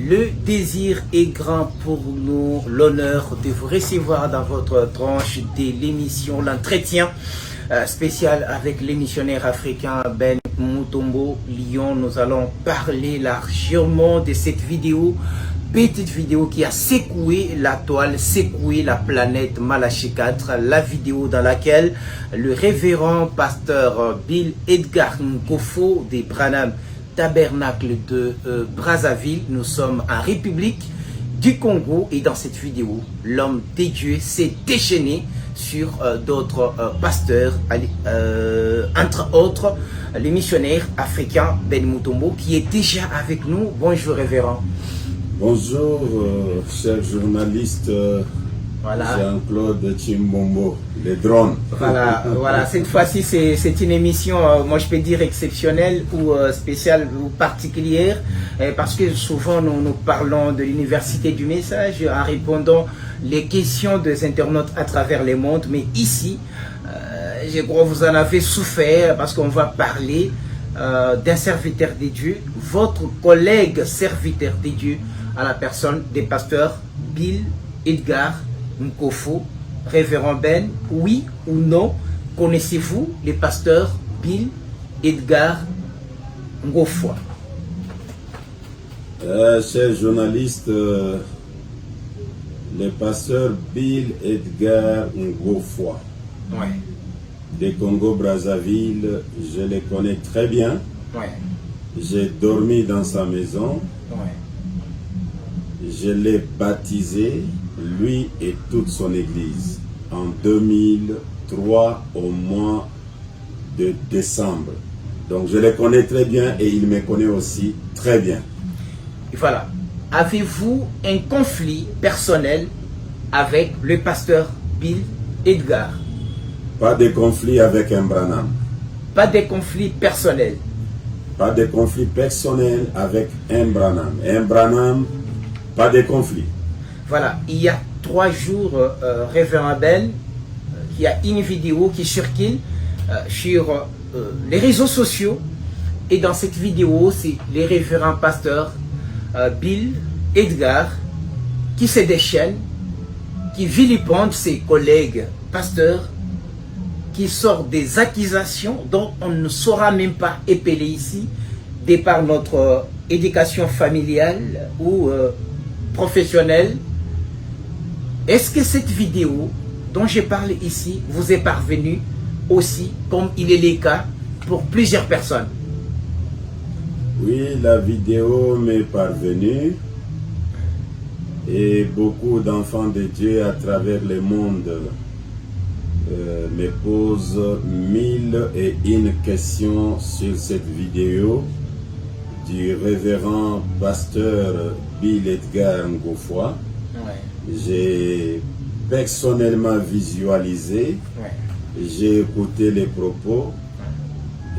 Le désir est grand pour nous, l'honneur de vous recevoir dans votre tranche de l'émission, l'entretien spécial avec les missionnaires africains Ben Mutombo Lyon. Nous allons parler largement de cette vidéo, petite vidéo qui a secoué la toile, secoué la planète Malachi 4, la vidéo dans laquelle le révérend pasteur Bill Edgar Nkofo de Branham Tabernacle de Brazzaville, nous sommes en République du Congo, et dans cette vidéo, l'homme de Dieu s'est déchaîné sur d'autres pasteurs, entre autres les missionnaires africains Ben Mutombo, qui est déjà avec nous. Bonjour révérend. Bonjour cher journaliste voilà. Jean-Claude Chimbombo, les drones. Voilà, cette fois-ci c'est une émission, moi je peux dire exceptionnelle ou spéciale ou particulière, parce que souvent nous parlons de l'université du message en répondant les questions des internautes à travers le monde, mais ici, je crois que vous en avez souffert, parce qu'on va parler d'un serviteur de Dieu, votre collègue serviteur de Dieu, à la personne des pasteurs Bill Edgar Nkofo. Révérend Ben, oui ou non, connaissez-vous les pasteurs Bill Edgar Nkofo? Chers journalistes, les pasteurs Bill Edgar Nkofo de Congo-Brazzaville, je les connais très bien. J'ai dormi dans sa maison. Je l'ai baptisé, lui et toute son église, en 2003 au mois de décembre. Donc je les connais très bien et il me connaît aussi très bien. Et voilà. Avez-vous un conflit personnel avec le pasteur Bill Edgar? Pas de conflit avec un Branham. Pas de conflit personnel. Pas de conflit personnel avec un Branham. Un Branham, pas de conflit. Voilà, il y a 3 jours, révérend Ben, il y a une vidéo qui circule sur les réseaux sociaux, et dans cette vidéo, c'est les révérends pasteurs Bill Edgar qui se déchaîne, qui vilipende ses collègues pasteurs, qui sort des accusations dont on ne saura même pas épeler ici, de par notre éducation familiale ou professionnelle. Est-ce que cette vidéo dont je parle ici vous est parvenue aussi, comme il est le cas pour plusieurs personnes? Oui, la vidéo m'est parvenue, et beaucoup d'enfants de Dieu à travers le monde me posent 1001 questions sur cette vidéo du révérend pasteur Bill Edgar Nkofo. J'ai personnellement visualisé, j'ai écouté les propos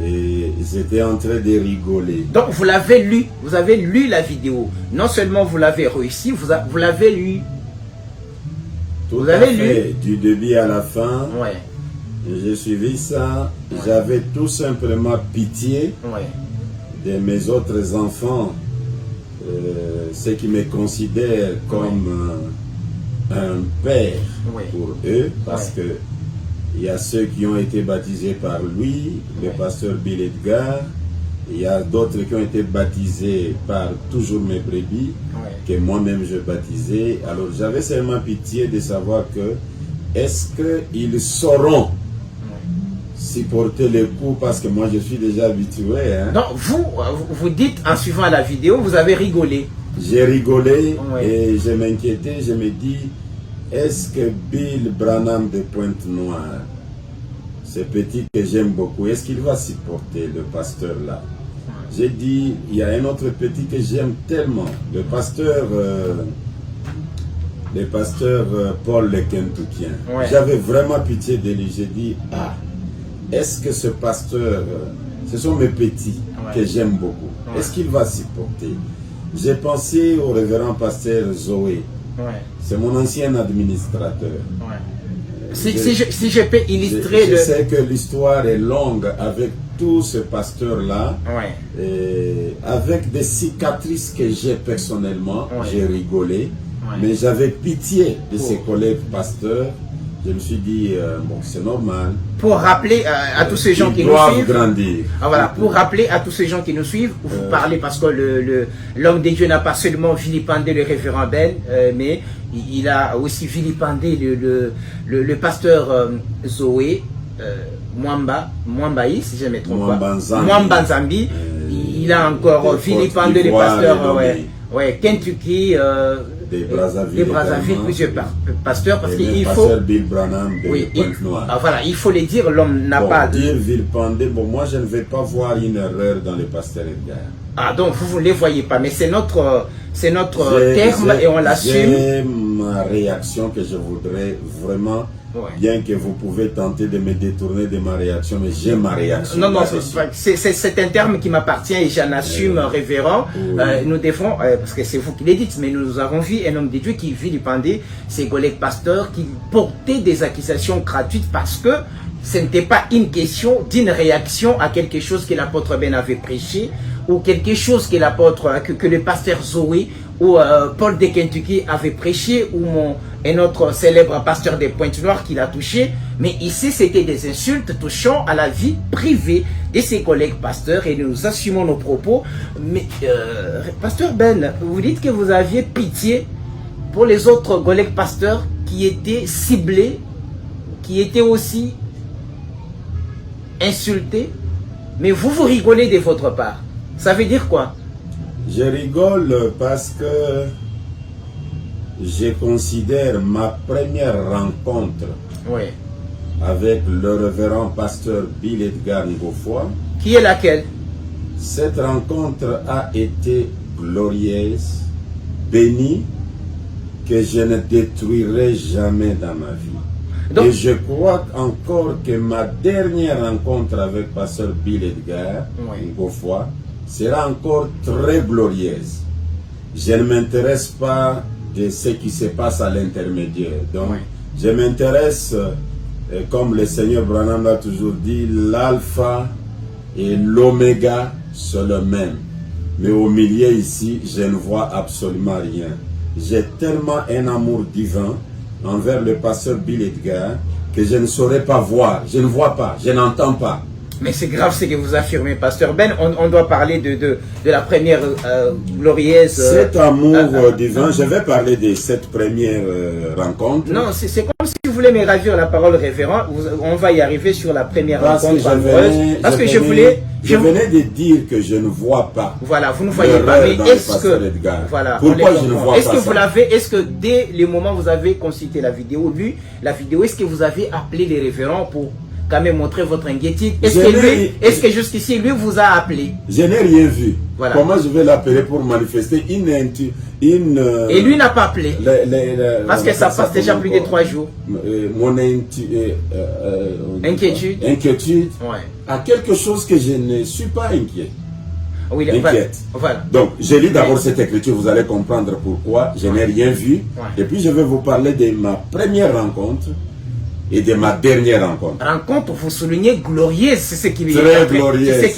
et j'étais en train de rigoler. Donc vous l'avez lu, vous avez lu la vidéo. Non seulement vous l'avez réussi, vous l'avez lu. Tout à fait, du début à la fin. J'ai suivi ça. J'avais tout simplement pitié de mes autres enfants, ceux qui me considèrent comme un père pour eux, parce que il y a ceux qui ont été baptisés par lui, le pasteur Bill Edgar. Il y a d'autres qui ont été baptisés par toujours mes brebis, que moi-même je baptisais. Alors j'avais seulement pitié de savoir que est-ce qu'ils sauront supporter les coups, parce que moi je suis déjà habitué. Non, vous dites en suivant la vidéo, vous avez rigolé. J'ai rigolé et je m'inquiétais, je me dis, est-ce que Bill Branham de Pointe-Noire, ce petit que j'aime beaucoup, est-ce qu'il va supporter le pasteur là? J'ai dit, il y a un autre petit que j'aime tellement, le pasteur Paul le Kentuckien. J'avais vraiment pitié de lui. J'ai dit, est-ce que ce pasteur, ce sont mes petits que j'aime beaucoup, est-ce qu'il va supporter? J'ai pensé au révérend pasteur Zoé. C'est mon ancien administrateur. si je peux illustrer... Je sais que l'histoire est longue avec tous ces pasteurs-là, avec des cicatrices que j'ai personnellement, j'ai rigolé, mais j'avais pitié de ces collègues pasteurs. Je me suis dit, bon, c'est normal. Pour rappeler à tous ces gens qui nous suivent, grandir. Ah, voilà, pour rappeler à tous ces gens qui nous suivent, vous parlez parce que l'homme de Dieu n'a pas seulement vilipendé le révérend Ben, mais il a aussi vilipendé le pasteur Zoé Mwambaï, si je ne me trompe pas. Mwamba Nzambi. Il a encore vilipendé le pasteur Kentucky. Des Brazzaville, plusieurs pasteurs, parce qu'il faut... Bill Branham de Pointe-Noire. Voilà, il faut les dire, l'homme n'a pas... Dire vilipender, bon, moi je ne vais pas voir une erreur dans le pasteur Edgar. Ah, donc vous ne les voyez pas, mais c'est notre terme et on l'assume. C'est ma réaction que je voudrais vraiment... Bien que vous pouvez tenter de me détourner de ma réaction, mais j'ai ma réaction. Non, c'est un terme qui m'appartient et j'en assume, révérend. Nous devons, parce que c'est vous qui le dites, mais nous avons vu un homme de Dieu qui vilipendait ses collègues pasteurs, qui portaient des accusations gratuites parce que ce n'était pas une question d'une réaction à quelque chose que l'apôtre Ben avait prêché ou quelque chose que que le pasteur Zoé ou Paul de Kentucky avait prêché, ou un autre célèbre pasteur des Pointe-Noires qui l'a touché. Mais ici, c'était des insultes touchant à la vie privée de ses collègues pasteurs et nous assumons nos propos. Mais, pasteur Ben, vous dites que vous aviez pitié pour les autres collègues pasteurs qui étaient ciblés, qui étaient aussi insultés, mais vous rigolez de votre part. Ça veut dire quoi? Je rigole parce que je considère ma première rencontre avec le révérend pasteur Bill Edgar Ngofwa. Qui est laquelle? Cette rencontre a été glorieuse, bénie, que je ne détruirai jamais dans ma vie. Donc, et je crois encore que ma dernière rencontre avec pasteur Bill Edgar Ngofwa sera encore très glorieuse. Je ne m'intéresse pas de ce qui se passe à l'intermédiaire. Donc, je m'intéresse, comme le Seigneur Branham l'a toujours dit, l'alpha et l'oméga, c'est le même. Mais au milieu ici, je ne vois absolument rien. J'ai tellement un amour divin envers le pasteur Bill Edgar que je ne saurais pas voir. Je ne vois pas, je n'entends pas. Mais c'est grave ce que vous affirmez, pasteur Ben. On doit parler de la première glorieuse... Cet amour divin, je vais parler de cette première rencontre. Non, c'est comme si vous voulez me ravir la parole, révérend. On va y arriver sur la première rencontre amoureuse. Parce que je venais de dire que je ne vois pas. Voilà, vous ne voyez pas. Mais est-ce que... Voilà, pourquoi je ne vois pas Est-ce que vous l'avez... Est-ce que dès le moment où vous avez consulté la vidéo, est-ce que vous avez appelé les révérends pour... quand même montrer votre inquiétude? Est-ce que jusqu'ici, lui vous a appelé? Je n'ai rien vu. Voilà. Comment je vais l'appeler pour manifester et lui n'a pas appelé. Parce que ça passe déjà plus de 3 jours. Mon inquiétude à quelque chose que je ne suis pas inquiet. Oui, inquiète. Voilà. Donc, je lis d'abord cette écriture, vous allez comprendre pourquoi. Je n'ai rien vu. Et puis, je vais vous parler de ma première rencontre et de ma dernière rencontre. Rencontre, vous soulignez glorieuse, c'est ce qui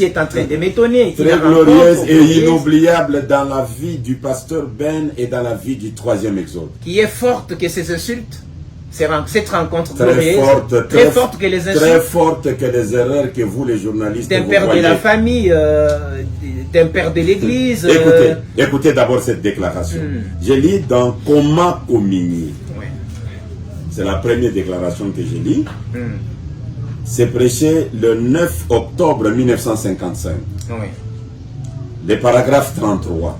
est en train de m'étonner. Très glorieuse et inoubliable dans la vie du pasteur Ben et dans la vie du 3e exode. Qui est forte que ces insultes, cette rencontre très glorieuse, forte, très forte que les insultes, très forte que les erreurs que vous les journalistes d'un père de la famille, d'un père de l'église. Écoutez d'abord cette déclaration. Je lis dans Comment communier. C'est la première déclaration que je lis. C'est prêché le 9 octobre 1955. Le paragraphe 33.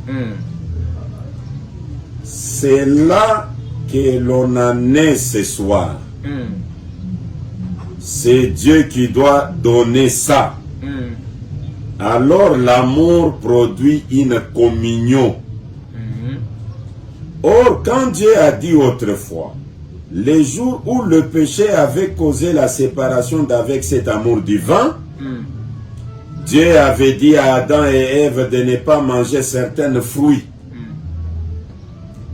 C'est là que l'on en est ce soir. C'est Dieu qui doit donner ça. Alors l'amour produit une communion. Or, quand Dieu a dit autrefois, les jours où le péché avait causé la séparation d'avec cet amour divin, Dieu avait dit à Adam et Ève de ne pas manger certains fruits.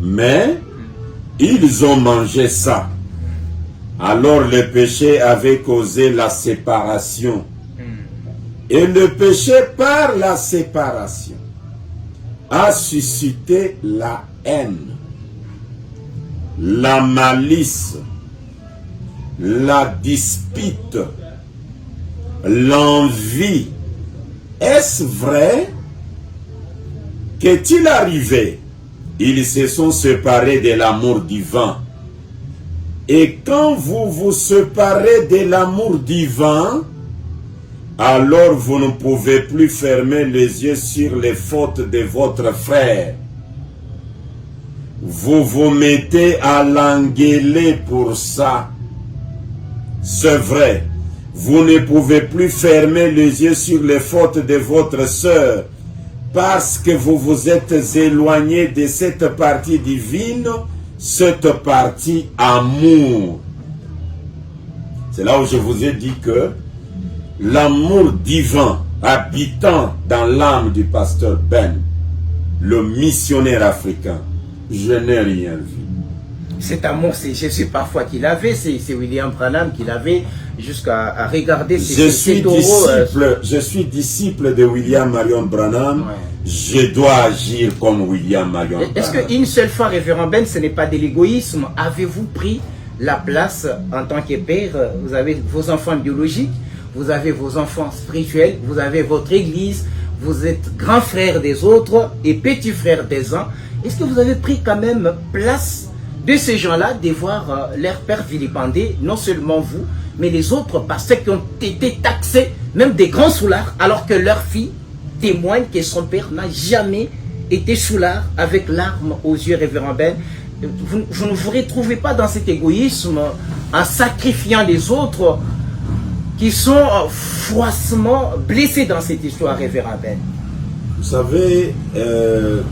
Mais ils ont mangé ça. Alors le péché avait causé la séparation. Et le péché par la séparation a suscité la haine, la malice, la dispute, l'envie. Est-ce vrai? Qu'est-il arrivé? Ils se sont séparés de l'amour divin. Et quand vous vous séparez de l'amour divin, alors vous ne pouvez plus fermer les yeux sur les fautes de votre frère. Vous vous mettez à l'engueuler pour ça. C'est vrai. Vous ne pouvez plus fermer les yeux sur les fautes de votre sœur parce que vous vous êtes éloigné de cette partie divine, cette partie amour. C'est là où je vous ai dit que l'amour divin habitant dans l'âme du pasteur Ben, le missionnaire africain, je n'ai rien vu. Cet amour, c'est Jésus parfois qui l'avait, c'est William Branham qui l'avait, jusqu'à regarder je suis disciple de William Marion Branham. Ouais. Je dois agir comme William Marion Branham. Est-ce qu'une seule fois, révérend Ben, ce n'est pas de l'égoïsme? Avez-vous pris la place en tant que père? Vous avez vos enfants biologiques, vous avez vos enfants spirituels, vous avez votre église, vous êtes grand frère des autres et petit frère des uns. Est-ce que vous avez pris quand même place de ces gens-là de voir leur père vilipendé, non seulement vous, mais les autres pasteurs qui ont été taxés, même des grands soulards, alors que leur fille témoigne que son père n'a jamais été soulard avec larmes aux yeux, révérend Ben? Vous ne vous retrouvez pas dans cet égoïsme en sacrifiant les autres qui sont froissement blessés dans cette histoire, révérend Ben? Vous savez,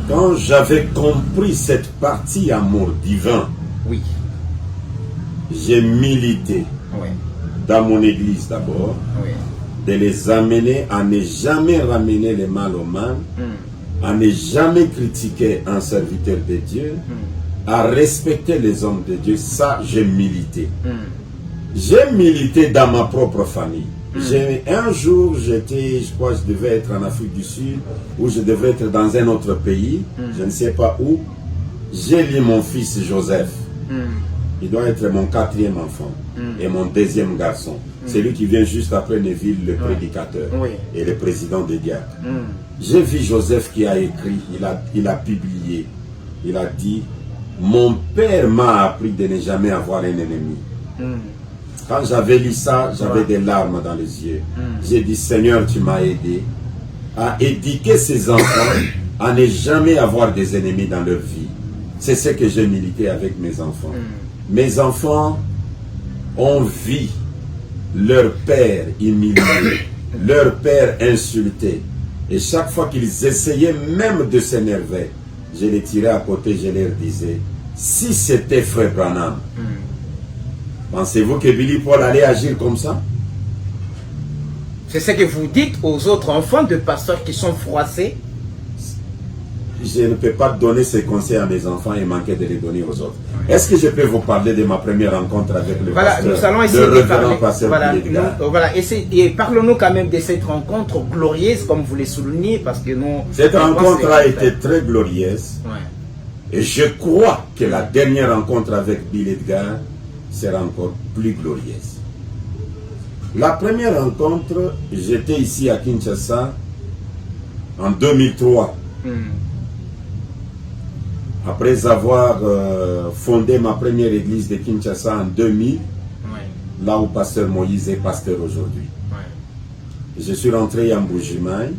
quand j'avais compris cette partie amour divin, oui, j'ai milité, oui, dans mon église d'abord, oui, de les amener à ne jamais ramener le mal au mal, à ne jamais critiquer un serviteur de Dieu, à respecter les hommes de Dieu. Ça, j'ai milité. J'ai milité dans ma propre famille. Un jour, je crois que je devais être en Afrique du Sud, ou je devais être dans un autre pays, je ne sais pas où. J'ai lu mon fils Joseph. Il doit être mon 4e enfant et mon 2e garçon. C'est lui qui vient juste après Neville, le prédicateur et le président des diacres. J'ai vu Joseph qui a écrit, il a publié, il a dit, mon père m'a appris de ne jamais avoir un ennemi. Quand j'avais lu ça, j'avais des larmes dans les yeux. J'ai dit, Seigneur, tu m'as aidé à éduquer ces enfants à ne jamais avoir des ennemis dans leur vie. C'est ce que j'ai milité avec mes enfants. Mes enfants ont vu leur père humilié, leur père insulté. Et chaque fois qu'ils essayaient même de s'énerver, je les tirais à côté, je leur disais, si c'était frère Branham, pensez-vous que Billy Paul allait agir comme ça? C'est ce que vous dites aux autres enfants de pasteurs qui sont froissés? Je ne peux pas donner ces conseils à mes enfants et manquer de les donner aux autres. Est-ce que je peux vous parler de ma première rencontre avec le pasteur? Nous allons essayer de parler. Et parlons-nous quand même de cette rencontre glorieuse, comme vous le soulignez, parce que nous... Cette rencontre a été très glorieuse. Et je crois que la dernière rencontre avec Bill Edgar sera encore plus glorieuse. La première rencontre, j'étais ici à Kinshasa en 2003. Après avoir fondé ma première église de Kinshasa en 2000, là où pasteur Moïse est pasteur aujourd'hui. Je suis rentré à Mbujimaï.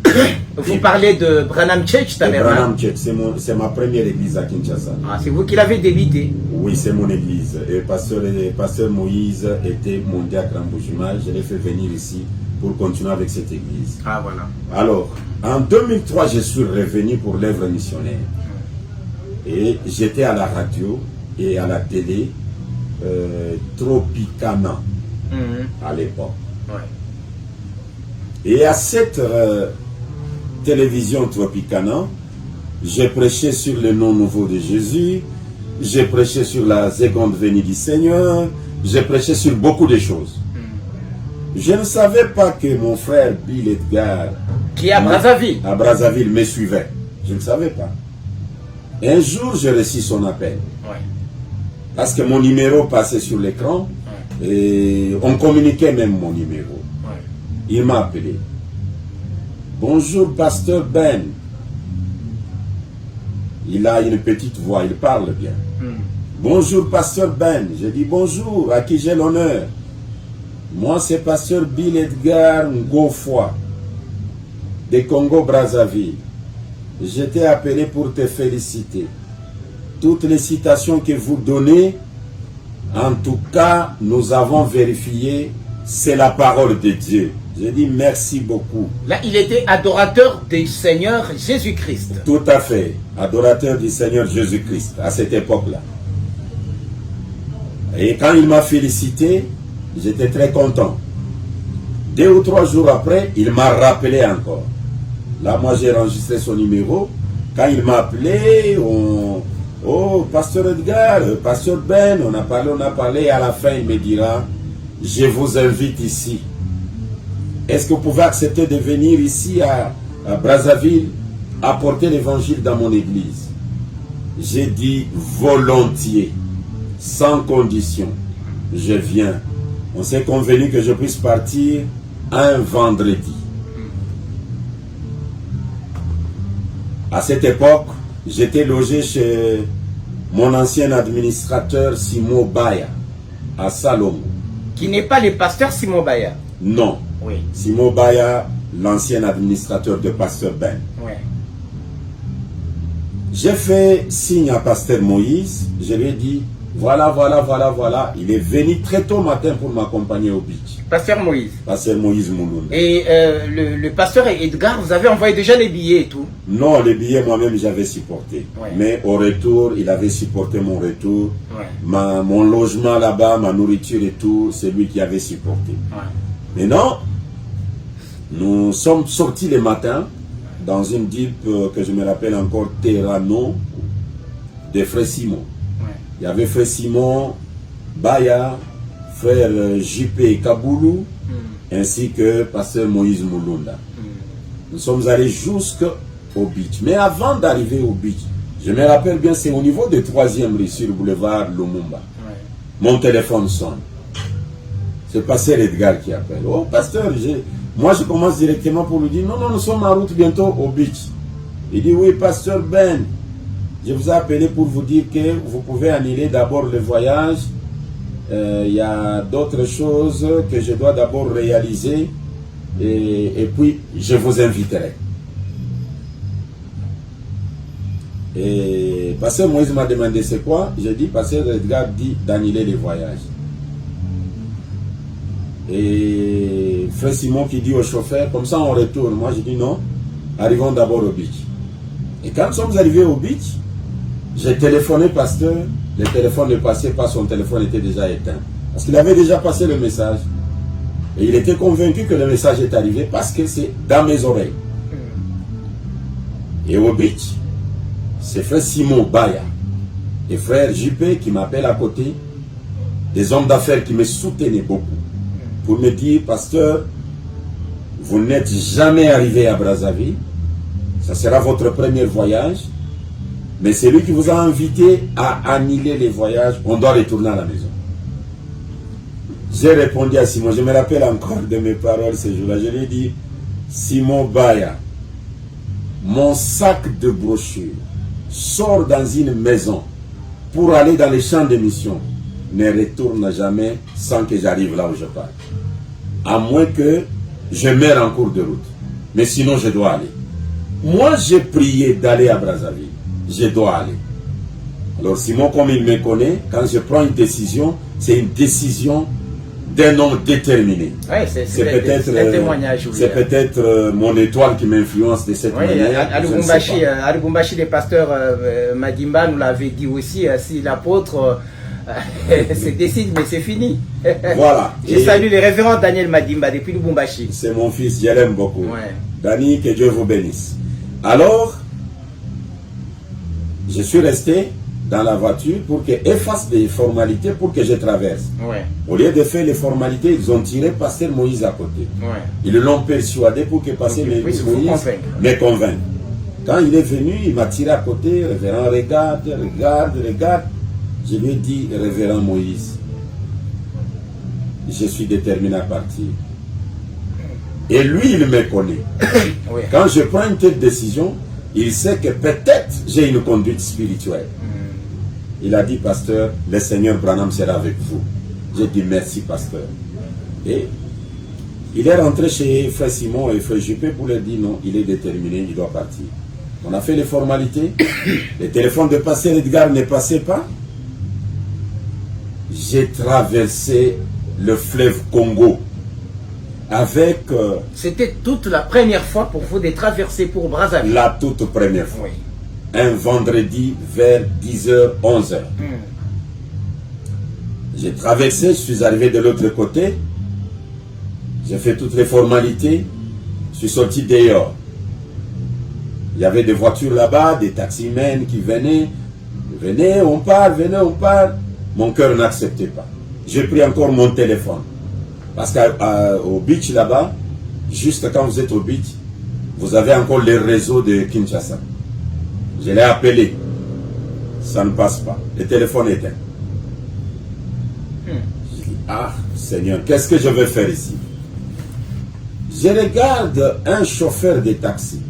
Vous parlez de Branham Church, Branham Church, c'est ma première église à Kinshasa. Ah, c'est vous qui l'avez débité? Oui, c'est mon église. Et pasteur Moïse était mon diacre à Mbujimaï. Je l'ai fait venir ici pour continuer avec cette église. Ah, voilà. Alors, en 2003, je suis revenu pour l'œuvre missionnaire. Et j'étais à la radio et à la télé Tropicana à l'époque. Et à cette télévision Tropicana, j'ai prêché sur le nom nouveau de Jésus, j'ai prêché sur la seconde venue du Seigneur, j'ai prêché sur beaucoup de choses. Je ne savais pas que mon frère Bill Edgar, qui est à Brazzaville, me suivait. Je ne savais pas. Un jour, j'ai reçu son appel. Ouais. Parce que mon numéro passait sur l'écran. Ouais. Et on communiquait même mon numéro. Ouais. Il m'a appelé. Bonjour, pasteur Ben. Il a une petite voix, il parle bien. Bonjour, pasteur Ben. Je dis bonjour, à qui j'ai l'honneur. Moi, c'est pasteur Bill Edgar Ngofwa, de Congo-Brazzaville. Je t'ai appelé pour te féliciter. Toutes les citations que vous donnez, en tout cas, nous avons vérifié, c'est la parole de Dieu. Je dis merci beaucoup. Là, il était adorateur du Seigneur Jésus-Christ. Tout à fait, adorateur du Seigneur Jésus-Christ, à cette époque-là. Et quand il m'a félicité, j'étais très content. 2 ou 3 jours après, il m'a rappelé encore. Là, moi, j'ai enregistré son numéro. Quand il m'a appelé, oh, pasteur Edgar, pasteur Ben, on a parlé. Et à la fin, il me dira, je vous invite ici. Est-ce que vous pouvez accepter de venir ici à Brazzaville, apporter l'évangile dans mon église? J'ai dit volontiers, sans condition. Je viens. On s'est convenu que je puisse partir un vendredi. À cette époque, j'étais logé chez mon ancien administrateur Simon Baya, à Salomon. Qui n'est pas le pasteur Simon Baya? Non. Oui. Simon Baya, l'ancien administrateur de pasteur Ben. Oui. J'ai fait signe à pasteur Moïse. Je lui ai dit, voilà. Il est venu très tôt matin pour m'accompagner au beach. Pasteur Moïse. Pasteur Moïse Moulounda. Et le pasteur Edgar, vous avez envoyé déjà les billets et tout? Non, les billets moi-même j'avais supporté. Ouais. Mais au retour, il avait supporté mon retour. Ouais. Mon logement là-bas, ma nourriture et tout, c'est lui qui avait supporté. Ouais. Mais non, nous sommes sortis le matin dans une jeep que je me rappelle encore, Terrano, de Frère Simon. Ouais. Il y avait Frère Simon, Baya, Frère JP Kaboulou, ainsi que Pasteur Moïse Moulounda. Nous sommes allés jusqu'au beach. Mais avant d'arriver au beach, je me rappelle bien, c'est au niveau de 3e rue sur le boulevard Lumumba. Ouais. Mon téléphone sonne. C'est Pasteur Edgar qui appelle. Oh, pasteur, moi je commence directement pour lui dire, non, nous sommes en route bientôt au beach. Il dit, oui, pasteur Ben, je vous ai appelé pour vous dire que vous pouvez annuler d'abord le voyage. Il y a d'autres choses que je dois d'abord réaliser et puis je vous inviterai. Et pasteur Moïse m'a demandé c'est quoi. J'ai dit, pasteur Edgar dit d'annuler les voyages. Et frère Simon qui dit au chauffeur, comme ça on retourne. Moi je dis non, arrivons d'abord au beach. Et quand nous sommes arrivés au beach, j'ai téléphoné pasteur. Le téléphone ne passait pas, son téléphone était déjà éteint. Parce qu'il avait déjà passé le message. Et il était convaincu que le message est arrivé parce que c'est dans mes oreilles. Et au beach, c'est frère Simon Baya et frère JP qui m'appellent à côté, des hommes d'affaires qui me soutenaient beaucoup, pour me dire, pasteur, vous n'êtes jamais arrivé à Brazzaville, ça sera votre premier voyage, mais c'est lui qui vous a invité à annuler les voyages, on doit retourner à la maison. J'ai répondu à Simon, je me rappelle encore de mes paroles ce jour-là, je lui ai dit, Simon Baya, mon sac de brochures sort dans une maison pour aller dans les champs de mission, ne retourne jamais sans que j'arrive là où je pars. À moins que je meure en cours de route. Mais sinon, je dois aller. Moi, j'ai prié d'aller à Brazzaville. Je dois aller. Alors, Simon, comme il me connaît, quand je prends une décision, c'est une décision d'un homme déterminé. Ouais, c'est peut-être un témoignage. C'est peut-être mon étoile qui m'influence de cette manière. À Lubumbashi, le pasteur Madimba nous l'avait dit aussi, si l'apôtre se décide, mais c'est fini. Voilà. Je salue le révérend Daniel Madimba depuis Lubumbashi. C'est mon fils, je l'aime beaucoup. Ouais. Dani, que Dieu vous bénisse. Alors, je suis resté dans la voiture pour qu'elle fasse des formalités pour que je traverse. Ouais. Au lieu de faire les formalités, ils ont tiré Pasteur Moïse à côté. Ouais. Ils l'ont persuadé pour que Pasteur Moïse me convainque. Quand il est venu, il m'a tiré à côté. Révérend, regarde, regarde, regarde. Je lui ai dit, Révérend Moïse, je suis déterminé à partir. Et lui, il me connaît. Oui. Quand je prends une telle décision, il sait que peut-être j'ai une conduite spirituelle. Il a dit, pasteur, le Seigneur Branham sera avec vous. J'ai dit, merci, pasteur. Et il est rentré chez Frère Simon et Frère Juppé pour leur dire, non, il est déterminé, il doit partir. On a fait les formalités. Le téléphone de pasteur Edgar ne passait pas. J'ai traversé le fleuve Congo avec... C'était toute la première fois pour vous de traverser pour Brazzaville. La toute première fois. Oui. Un vendredi vers 10h, 11h. J'ai traversé, je suis arrivé de l'autre côté. J'ai fait toutes les formalités. Je suis sorti dehors. Il y avait des voitures là-bas, des taximens qui venaient. Venez, on part, venez, on part. Mon cœur n'acceptait pas. J'ai pris encore mon téléphone. Parce qu'au beach là-bas, juste quand vous êtes au beach, vous avez encore les réseaux de Kinshasa. Je l'ai appelé. Ça ne passe pas. Le téléphone est éteint. Je dis, ah, Seigneur, qu'est-ce que je vais faire ici? Je regarde un chauffeur de taxi.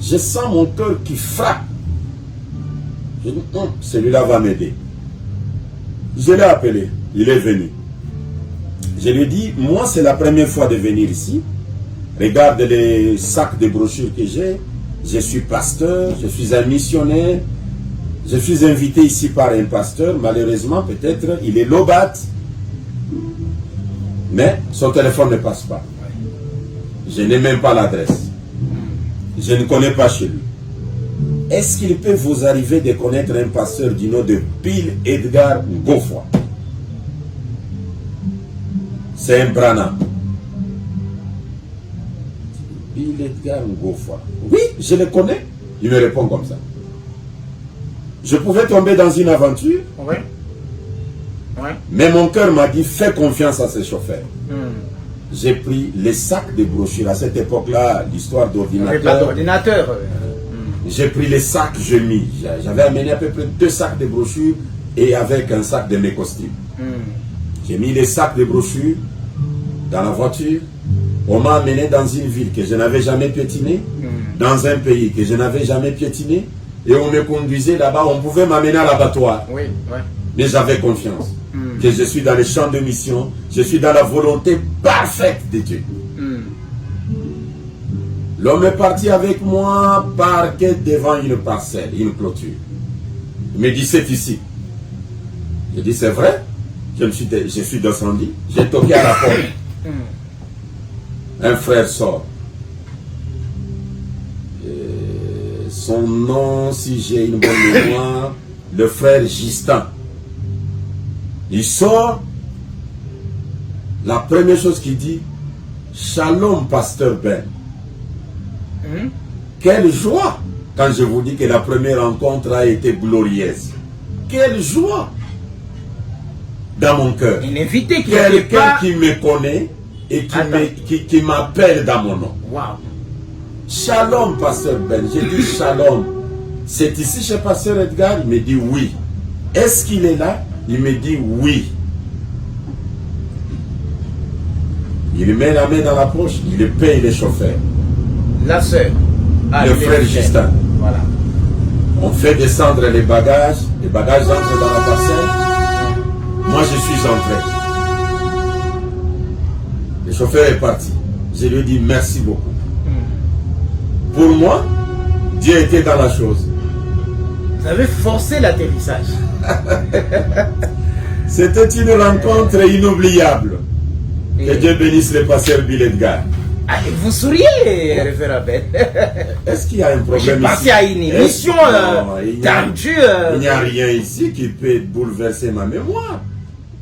Je sens mon cœur qui frappe. Je dis, celui-là va m'aider. Je l'ai appelé. Il est venu. Je lui ai dit, moi c'est la première fois de venir ici. Regarde les sacs de brochures que j'ai. Je suis pasteur, je suis un missionnaire. Je suis invité ici par un pasteur. Malheureusement, peut-être, il est lobat. Mais son téléphone ne passe pas. Je n'ai même pas l'adresse. Je ne connais pas chez lui. Est-ce qu'il peut vous arriver de connaître un pasteur du nom de Bill Edgar Godefroy? C'est un Branham. Bill Edgar Godefroy. Oui, je le connais. Il me répond comme ça. Je pouvais tomber dans une aventure. Oui. Oui. Mais mon cœur m'a dit, fais confiance à ce chauffeur. J'ai pris les sacs de brochures. À cette époque-là, l'histoire d'ordinateur. Pas d'ordinateur. J'ai pris les sacs, je mis. J'avais amené à peu près 2 sacs de brochures et avec un sac de mes costumes. J'ai mis les sacs de brochures dans la voiture. On m'a amené dans une ville que je n'avais jamais piétinée, dans un pays que je n'avais jamais piétiné, et on me conduisait là-bas. On pouvait m'amener à l'abattoir. Oui, oui. Mais j'avais confiance que je suis dans le champ de mission, je suis dans la volonté parfaite de Dieu. L'homme est parti avec moi, parqué devant une parcelle, une clôture. Il me dit, c'est ici. Je dis, c'est vrai. Je suis descendu, j'ai toqué à la porte. Un frère sort. Son nom, si j'ai une bonne mémoire, le frère Gistin. Il sort. La première chose qu'il dit, Shalom, pasteur Ben. Quelle joie quand je vous dis que la première rencontre a été glorieuse. Quelle joie dans mon cœur. Quelqu'un qui me connaît et qui m'appelle dans mon nom. Wow. Shalom, pasteur Ben. J'ai dit Shalom. C'est ici chez pasteur Edgar? Il me dit oui. Est-ce qu'il est là? Il me dit oui. Il met la main dans la poche, il paye les chauffeurs. La sœur. Le frère Justin. Voilà. On fait descendre les bagages entrent dans la parcelle. Moi je suis entré. Le chauffeur est parti. Je lui ai dit merci beaucoup. Pour moi, Dieu était dans la chose. Vous avez forcé l'atterrissage. C'était une rencontre inoubliable. Que Dieu bénisse le pasteur Bill Edgar. Ah, vous souriez, révérend Ben. Est-ce qu'il y a un problème ici? J'ai passé à une émission tendue. Il n'y a rien ici qui peut bouleverser ma mémoire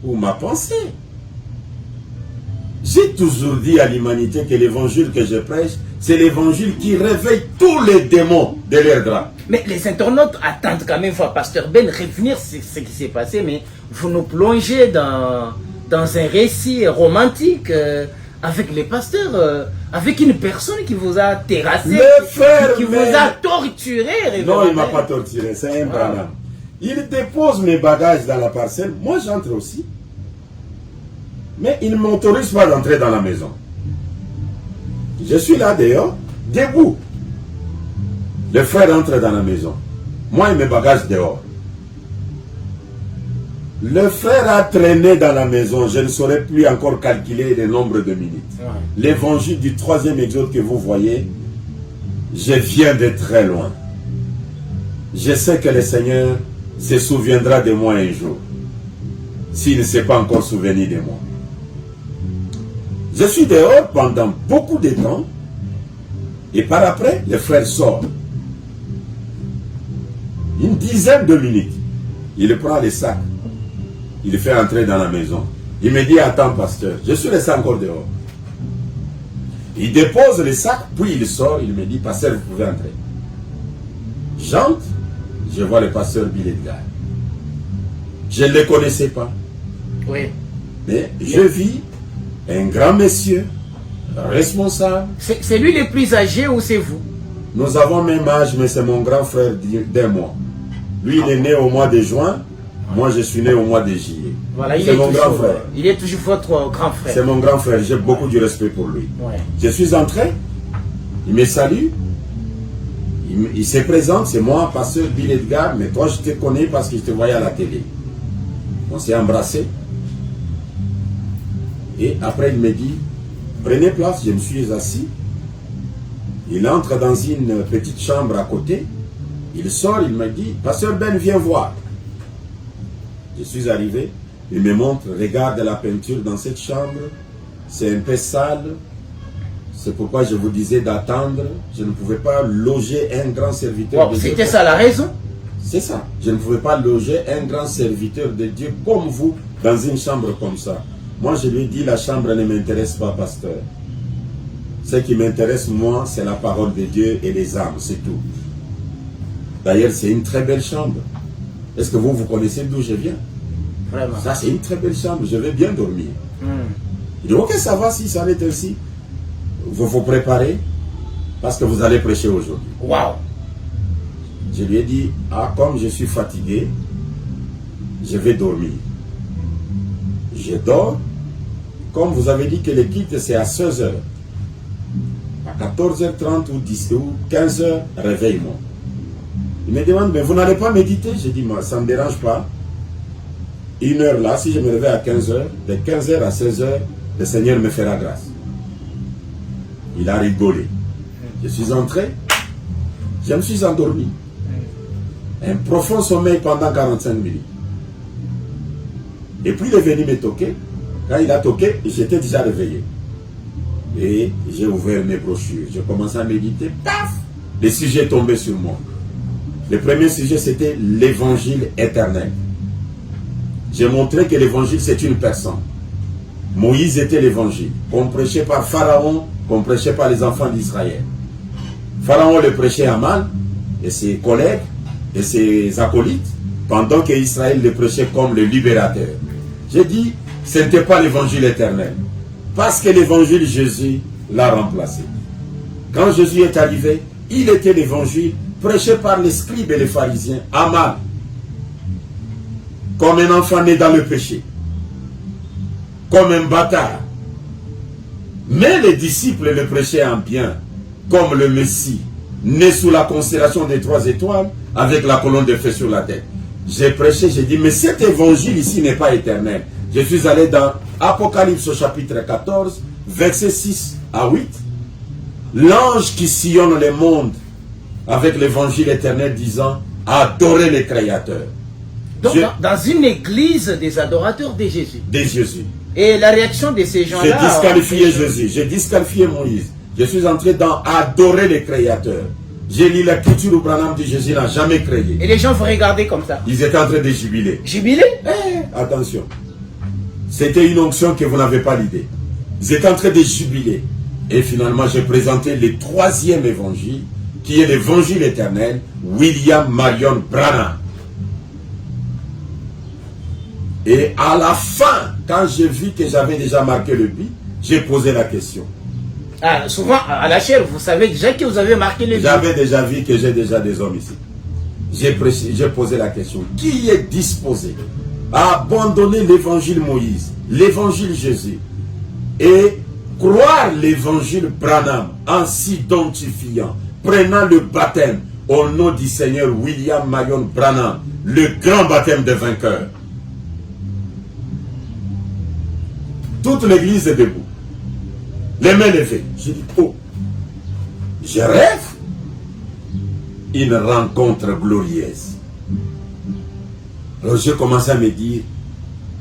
ou ma pensée. J'ai toujours dit à l'humanité que l'évangile que je prêche, c'est l'évangile qui réveille tous les démons de leur drap. Mais les internautes attendent quand même voir Pasteur Ben revenir sur ce qui s'est passé, mais vous nous plongez dans un récit romantique avec les pasteurs, avec une personne qui vous a terrassé, qui vous a torturé. Non, il ne m'a pas torturé, c'est un Branham. Il dépose mes bagages dans la parcelle, moi j'entre aussi. Mais il ne m'autorise pas d'entrer dans la maison. Je suis là dehors, debout. Le frère entre dans la maison. Moi et mes bagages dehors. Le frère a traîné dans la maison. Je ne saurais plus encore calculer le nombre de minutes. L'évangile du 3e exode que vous voyez, je viens de très loin. Je sais que le Seigneur se souviendra de moi un jour. S'il ne s'est pas encore souvenu de moi. Je suis dehors pendant beaucoup de temps. Et par après, le frère sort. Une dizaine de minutes. Il prend les sacs. Il le fait entrer dans la maison. Il me dit, attends pasteur, je suis resté encore dehors. Il dépose les sacs, puis il sort. Il me dit, pasteur, vous pouvez entrer. J'entre. Je vois le pasteur Bill Edgar. Je ne le connaissais pas. Oui. Mais je vis un grand monsieur, responsable. C'est lui le plus âgé ou c'est vous? Nous avons même âge, mais c'est mon grand frère d'un mois. Lui, il est né au mois de juin. Moi, je suis né au mois de juillet. Voilà, c'est mon grand frère. Il est toujours votre grand frère. C'est mon grand frère. J'ai beaucoup de respect pour lui. Ouais. Je suis entré. Il me salue. Il se présente. C'est moi, pasteur Bill Edgar. Mais toi, je te connais parce que je te voyais à la télé. On s'est embrassé. Et après, il me dit, prenez place. Je me suis assis. Il entre dans une petite chambre à côté. Il sort, il me dit, pasteur Ben, viens voir. Je suis arrivé. Il me montre, regarde la peinture dans cette chambre. C'est un peu sale. C'est pourquoi je vous disais d'attendre. Je ne pouvais pas loger un grand serviteur de Dieu. C'était ça la raison? C'est ça. Je ne pouvais pas loger un grand serviteur de Dieu comme vous dans une chambre comme ça. Moi, je lui ai dit, la chambre ne m'intéresse pas, pasteur. Ce qui m'intéresse, moi, c'est la parole de Dieu et les âmes, c'est tout. D'ailleurs, c'est une très belle chambre. Est-ce que vous connaissez d'où je viens? Vraiment. Ça, c'est une très belle chambre. Je vais bien dormir. Il dit, ok, ça va si ça est ainsi. Vous vous préparez parce que vous allez prêcher aujourd'hui. Waouh! Je lui ai dit, ah, comme je suis fatigué, je vais dormir. Je dors. Comme vous avez dit que le culte, c'est à 16h. À 14h30 ou 10 ou 15h, réveille-moi. Il me demande, mais vous n'allez pas méditer? J'ai dit, moi, ça ne me dérange pas. Une heure là, si je me réveille à 15h, de 15h à 16h, le Seigneur me fera grâce. Il a rigolé. Je suis entré, je me suis endormi. Un profond sommeil pendant 45 minutes. Et puis il est venu me toquer. Quand il a toqué, j'étais déjà réveillé. Et j'ai ouvert mes brochures. J'ai commencé à méditer. Paf! Les sujets tombaient sur moi. Le premier sujet, c'était l'évangile éternel. J'ai montré que l'évangile, c'est une personne. Moïse était l'évangile. Qu'on prêchait par Pharaon, qu'on prêchait par les enfants d'Israël. Pharaon le prêchait à mal, et ses collègues, et ses acolytes, pendant qu'Israël le prêchait comme le libérateur. J'ai dit, ce n'était pas l'évangile éternel. Parce que l'évangile Jésus l'a remplacé. Quand Jésus est arrivé, il était l'évangile prêché par les scribes et les pharisiens à mal. Comme un enfant né dans le péché. Comme un bâtard. Mais les disciples le prêchaient en bien. Comme le Messie, né sous la constellation des 3 étoiles, avec la colonne de feu sur la tête. J'ai prêché, j'ai dit, mais cet évangile ici n'est pas éternel. Je suis allé dans Apocalypse au chapitre 14, versets 6 à 8. L'ange qui sillonne le monde avec l'évangile éternel disant, adorez le Créateur. Donc, dans une église des adorateurs de Jésus. De Jésus. Et la réaction de ces gens-là... J'ai disqualifié Jésus, j'ai disqualifié Moïse. Je suis entré dans adorer le Créateur. J'ai lu l'écriture où Branham dit Jésus n'a jamais créé. Et les gens vous regardaient comme ça. Ils étaient en train de jubiler. Jubiler? Attention. C'était une onction que vous n'avez pas l'idée. Ils étaient en train de jubiler. Et finalement, j'ai présenté le 3e évangile qui est l'évangile éternel, William Marion Branham. Et à la fin, quand j'ai vu que j'avais déjà marqué le but, j'ai posé la question. Ah, souvent, à la chair, vous savez déjà que vous avez marqué le but. J'avais déjà vu que j'ai déjà des hommes ici. J'ai posé la question. Qui est disposé à abandonner l'évangile Moïse, l'évangile Jésus, et croire l'évangile Branham en s'identifiant, prenant le baptême au nom du Seigneur William Marion Branham, le grand baptême de vainqueur. Toute l'église est debout, les mains levées. J'ai dit, oh, je rêve une rencontre glorieuse. Alors j'ai commencé à me dire,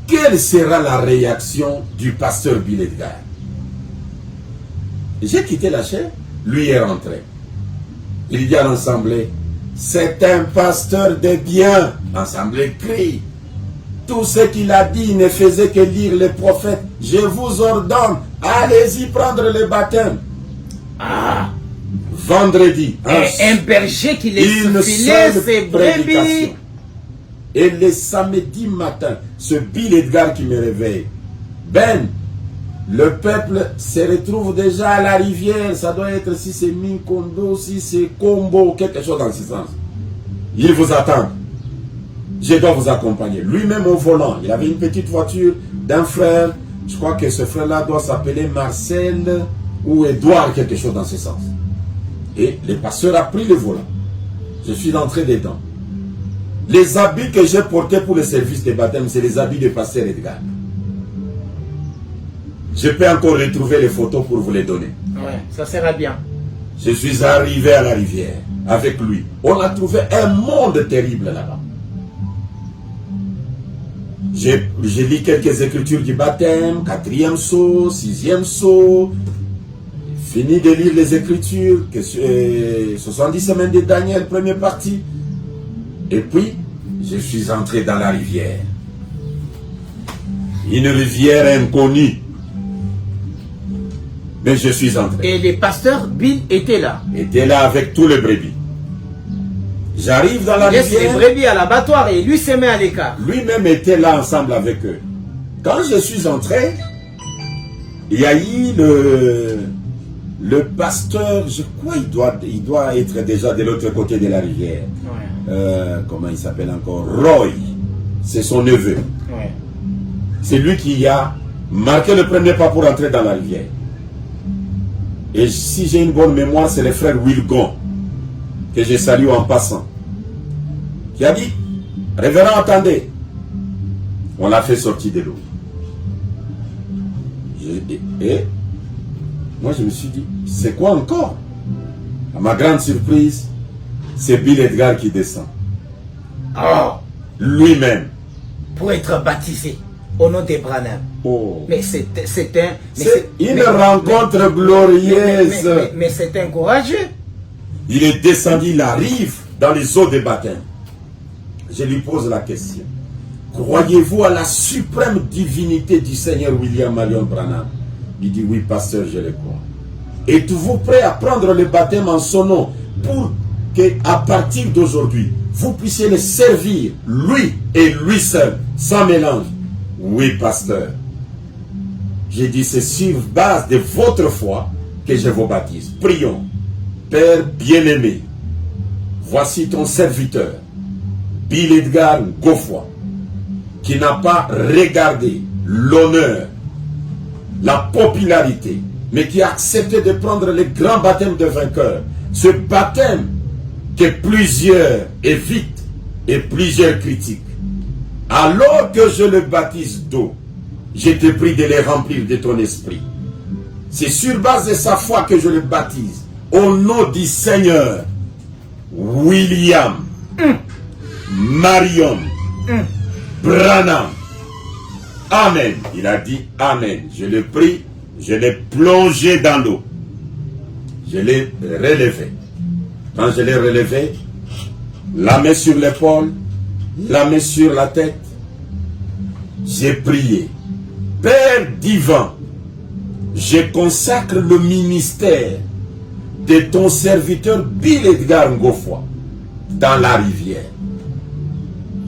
quelle sera la réaction du pasteur Bill Edgar? J'ai quitté la chaire, lui est rentré. Il dit à l'assemblée, c'est un pasteur de bien. L'assemblée crie. Tout ce qu'il a dit ne faisait que lire les prophètes. Je vous ordonne, allez-y prendre le baptême. Ah. Vendredi, un berger qui laisse filer ses brebis. Et le samedi matin, ce Bill Edgar qui me réveille. Ben, le peuple se retrouve déjà à la rivière. Ça doit être si c'est Minkondo, si c'est Combo, quelque chose dans ce sens. Il vous attend. Je dois vous accompagner. Lui-même au volant. Il avait une petite voiture d'un frère. Je crois que ce frère-là doit s'appeler Marcel ou Edouard, quelque chose dans ce sens. Et le pasteur a pris le volant. Je suis entré dedans. Les habits que j'ai portés pour le service de baptême, c'est les habits de pasteur Edgar. Je peux encore retrouver les photos pour vous les donner. Ouais, ça sera bien. Je suis arrivé à la rivière avec lui. On a trouvé un monde terrible là-bas. J'ai lu quelques écritures du baptême, 4e saut, 6e saut. Fini de lire les écritures, 70 semaines de Daniel, première partie. Et puis, je suis entré dans la rivière. Une rivière inconnue. Mais je suis entré. Et le pasteur Bill était là. Était là avec tous les brebis. J'arrive dans la rivière. Il laisse les brebis à l'abattoir et lui se met à l'écart. Lui-même était là ensemble avec eux. Quand je suis entré, il y a eu le pasteur, je crois il doit être déjà de l'autre côté de la rivière. Ouais. Comment il s'appelle encore? Roy. C'est son neveu. Ouais. C'est lui qui a marqué le premier pas pour entrer dans la rivière. Et si j'ai une bonne mémoire, c'est le frère Wilgon, que je salue en passant, qui a dit, révérend, attendez. On l'a fait sortir de l'eau. Et moi je me suis dit, c'est quoi encore? À ma grande surprise, c'est Bill Edgar qui descend. Oh. Lui-même. Pour être baptisé au nom de Branham. Oh. Mais c'est une rencontre glorieuse. Mais c'est un courageux. Il est descendu, il arrive dans les eaux de baptême. Je lui pose la question. Croyez-vous à la suprême divinité du Seigneur William Marion Branham? Il dit, oui, pasteur, je le crois. Êtes-vous prêt à prendre le baptême en son nom pour qu'à partir d'aujourd'hui, vous puissiez le servir, lui et lui seul, sans mélange? Oui, pasteur. J'ai dit, c'est sur base de votre foi que je vous baptise. Prions. Père bien-aimé, voici ton serviteur, Bill Edgar Godefroy, qui n'a pas regardé l'honneur, la popularité, mais qui a accepté de prendre le grand baptême de vainqueur. Ce baptême que plusieurs évitent et plusieurs critiquent. Alors que je le baptise d'eau, je te prie de les remplir de ton esprit. C'est sur base de sa foi que je le baptise. Au nom du Seigneur, William Marion Branham. Amen. Il a dit Amen. Je l'ai pris, je l'ai plongé dans l'eau. Je l'ai relevé. Quand je l'ai relevé, la main sur l'épaule, la main sur la tête, j'ai prié. Père divin, je consacre le ministère de ton serviteur Bill Edgar Ngofoa dans la rivière.